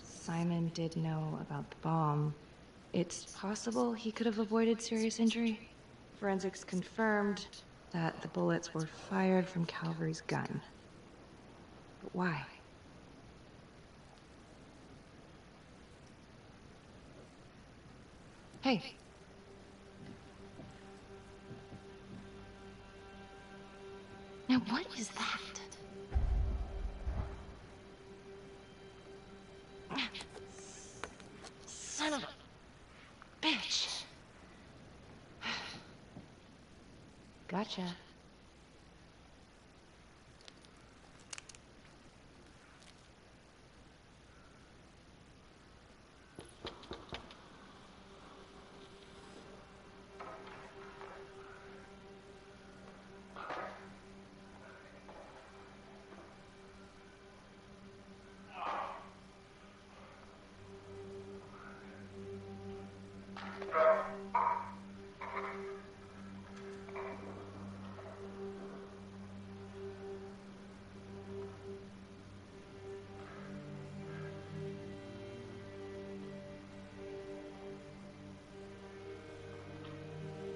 Simon did know about the bomb, it's possible he could have avoided serious injury. Forensics confirmed that the bullets were fired from Calvary's gun. But why? Hey. Now what is that? Son of a bitch. Gotcha.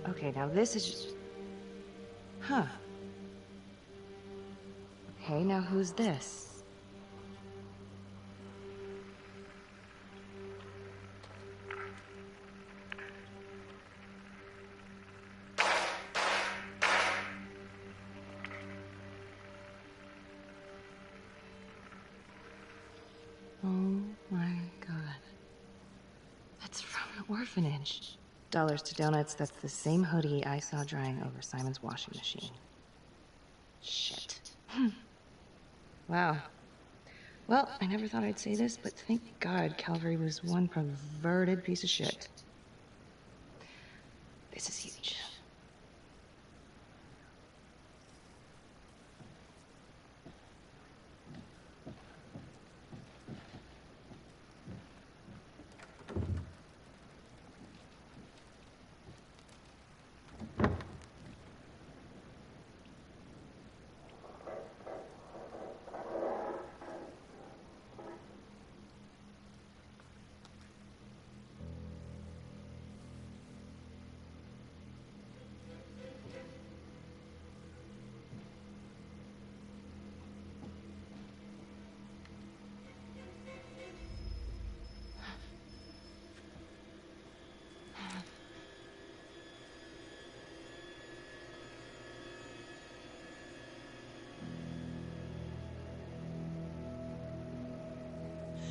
Okay, now this is just... Huh. Okay, now who's this? Oh my god. That's from an orphanage. Dollars to donuts, that's the same hoodie I saw drying over Simon's washing machine. Shit. Wow. Well, I never thought I'd say this, but thank God Calvary was one perverted piece of shit. This is huge.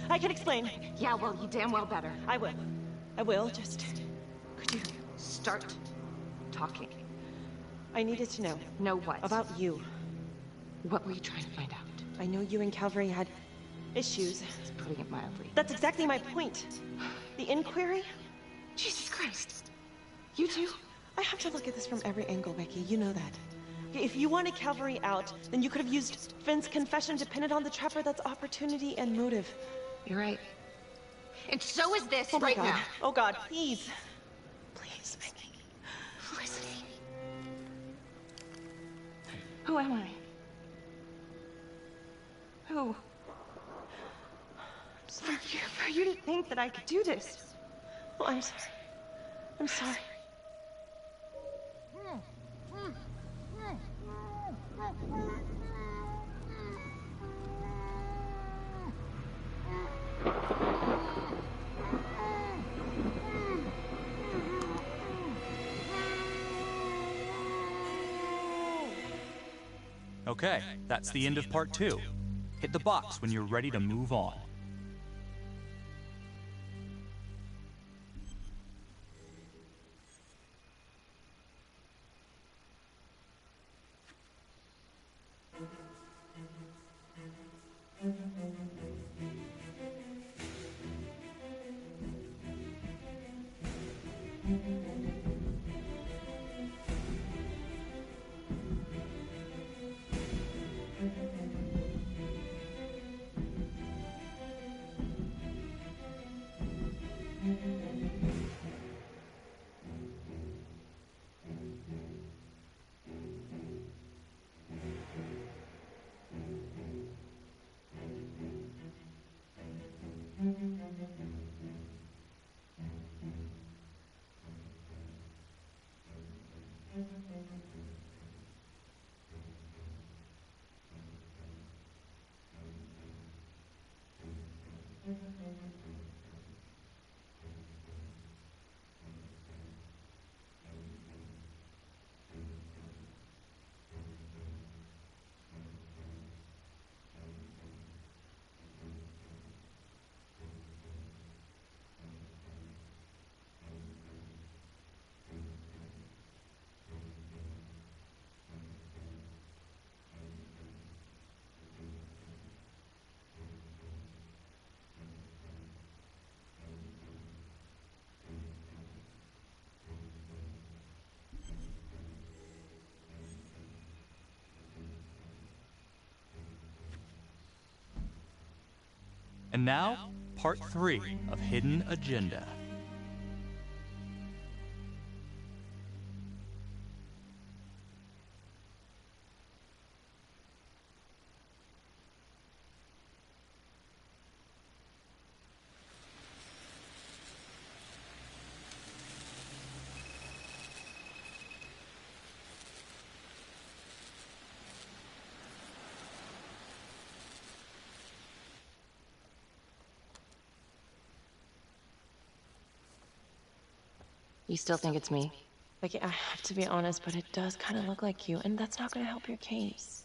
I can explain. Yeah, well, you damn well better. I will. I will, just... Could you start talking? I needed to know. Know what? About you. What were you trying to find out? I know you and Calvary had issues. It's putting it mildly. That's exactly my point. The inquiry? Jesus Christ. You too? I have to look at this from every angle, Becky. You know that. If you wanted Calvary out, then you could have used Finn's confession to pin it on the Trapper. That's opportunity and motive. You're right. And so is this oh right God. now. Oh God, please. Please, Becky. Felicity. Who am I? Who? For you to think that I could do this. Oh, I'm sorry. I'm sorry. Okay, that's the end of part 2. Hit the box when you're ready to move on. And now, part 3 of Hidden Agenda. You still think it's me? Becky, I have to be honest, but it does kind of look like you, and that's not gonna help your case.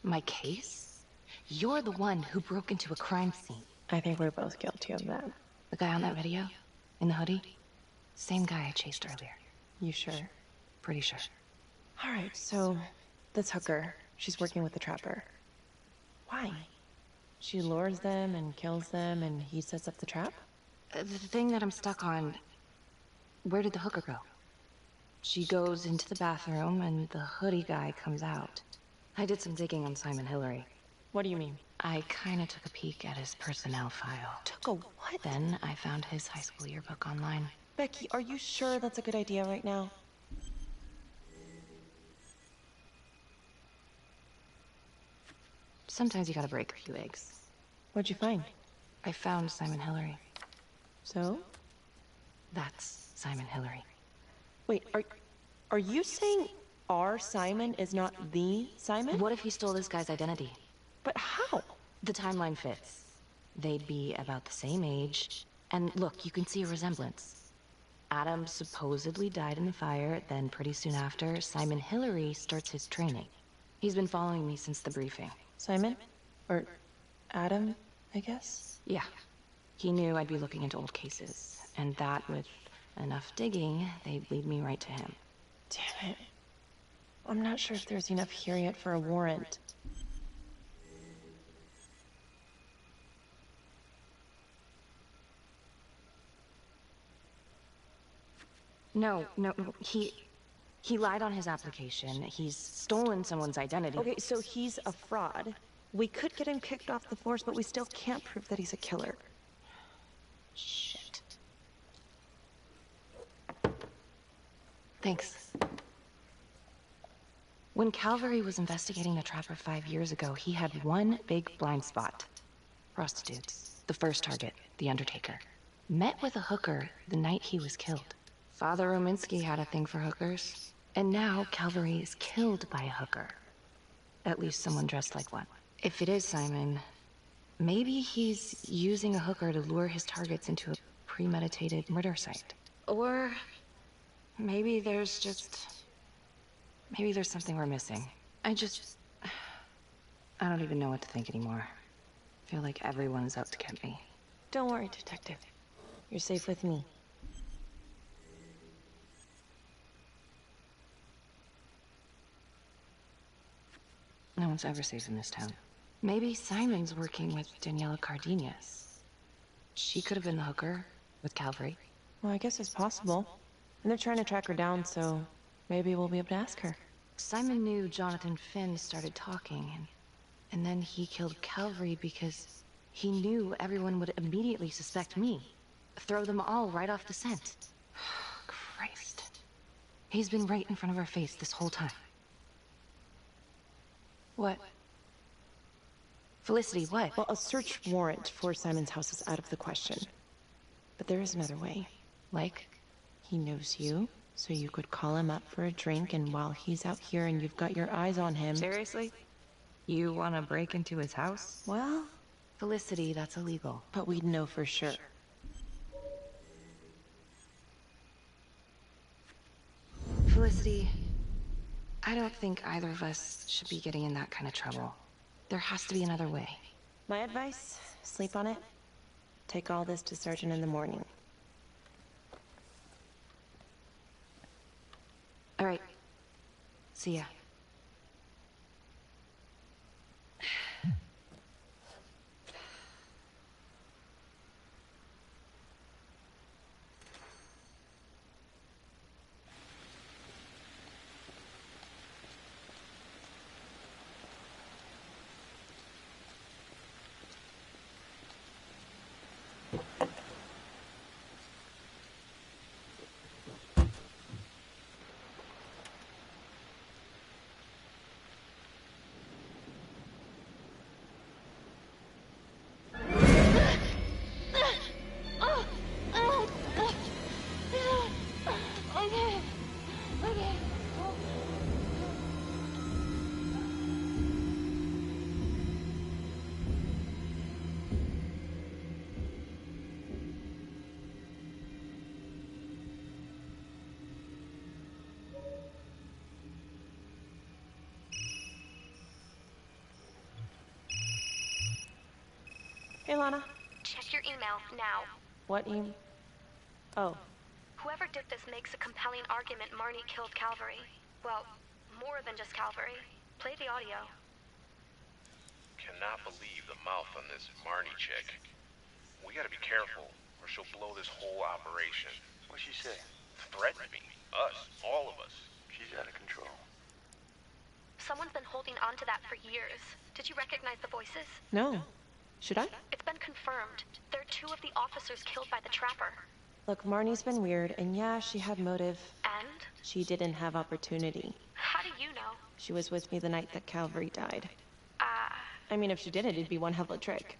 My case? You're the one who broke into a crime scene. I think we're both guilty of that. The guy on that video? In the hoodie? Same guy I chased earlier. You sure? Pretty sure. Alright, so this hooker, she's working with the trapper. Why? She lures them and kills them and he sets up the trap? The thing that I'm stuck on... Where did the hooker go? She goes into the bathroom and the hoodie guy comes out. I did some digging on Simon Hillary. What do you mean? I kinda took a peek at his personnel file. Took a what? Then I found his high school yearbook online. Becky, are you sure that's a good idea right now? Sometimes you gotta break a few eggs. What'd you find? I found Simon Hillary. So? That's Simon Hillary. Wait, are you saying our Simon is not the Simon? What if he stole this guy's identity? But how? The timeline fits. They'd be about the same age. And look, you can see a resemblance. Adam supposedly died in the fire, then pretty soon after, Simon Hillary starts his training. He's been following me since the briefing. Simon? Or Adam, I guess? Yeah. He knew I'd be looking into old cases, and that with enough digging, they'd lead me right to him. Damn it. I'm not sure if there's enough here yet for a warrant. No, he lied on his application. He's stolen someone's identity. Okay, so he's a fraud. We could get him kicked off the force, but we still can't prove that he's a killer. Shit. Thanks. When Calvary was investigating the Trapper 5 years ago, he had one big blind spot. Prostitutes. The first target, the Undertaker. Met with a hooker the night he was killed. Father Rominsky had a thing for hookers. And now Calvary is killed by a hooker. At least someone dressed like one. If it is Simon, maybe he's using a hooker to lure his targets into a premeditated murder site. Or maybe there's something we're missing. I don't even know what to think anymore. I feel like everyone's out to get me. Don't worry, Detective. You're safe with me. No one's ever safe in this town. Maybe Simon's working with Daniela Cardenas. She could have been the hooker with Calvary. Well, I guess it's possible. And they're trying to track her down, so maybe we'll be able to ask her. Simon knew Jonathan Finn started talking, and then he killed Calvary because he knew everyone would immediately suspect me. Throw them all right off the scent. Christ. He's been right in front of our face this whole time. What? Felicity, what? Well, a search warrant for Simon's house is out of the question. But there is another way. Like? He knows you, so you could call him up for a drink, and while he's out here and you've got your eyes on him... Seriously? You want to break into his house? Well... Felicity, that's illegal. But we'd know for sure. Felicity, I don't think either of us should be getting in that kind of trouble. There has to be another way. My advice? Sleep on it. Take all this to Sergeant in the morning. All right. See ya. Hey, Lana. Check your email now. What Oh. Whoever did this makes a compelling argument Marnie killed Calvary. Well, more than just Calvary. Play the audio. Cannot believe the mouth on this Marnie chick. We gotta be careful, or she'll blow this whole operation. What'd she say? Threaten me. Us. All of us. She's out of control. Someone's been holding on to that for years. Did you recognize the voices? No. Should I? It's been confirmed. They're two of the officers killed by the Trapper. Look, Marnie's been weird, and yeah, she had motive. And? She didn't have opportunity. How do you know? She was with me the night that Calvary died. I mean, if she did it, it'd be one hell of a trick.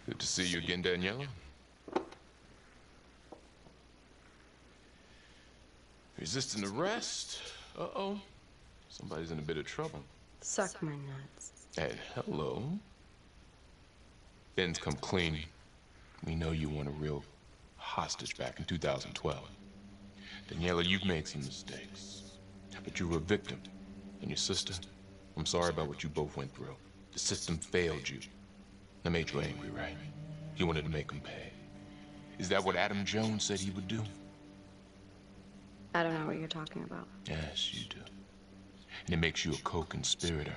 Good to see you again, Daniela. Resisting arrest? Uh-oh. Somebody's in a bit of trouble. Suck my nuts. And hello. Finn's come clean. We know you weren't a real hostage back in 2012. Daniela, you've made some mistakes. But you were a victim. And your sister, I'm sorry about what you both went through. The system failed you. That made you angry, right? You wanted to make him pay. Is that what Adam Jones said he would do? I don't know what you're talking about. Yes, you do. And it makes you a co-conspirator.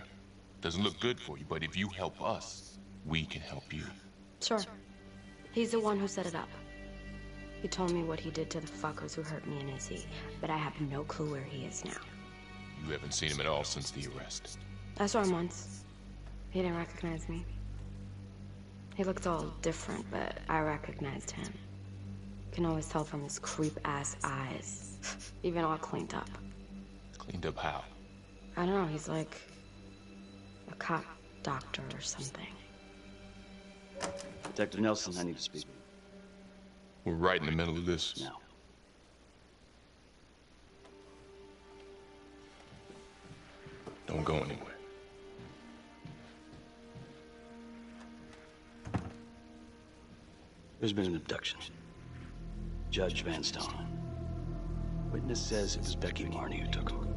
Doesn't look good for you, but if you help us, we can help you. Sure. He's the one who set it up. He told me what he did to the fuckers who hurt me in Izzy, but I have no clue where he is now. You haven't seen him at all since the arrest. I saw him once. He didn't recognize me. He looked all different, but I recognized him. Can always tell from his creep-ass eyes. Even all cleaned up. Cleaned up how? I don't know, he's like a cop doctor or something. Detective Nelson, I need to speak. We're right in the middle of this. Now. Don't go anywhere. There's been an abduction. Judge Van Stone. Witness says it was Becky Marnie who took him.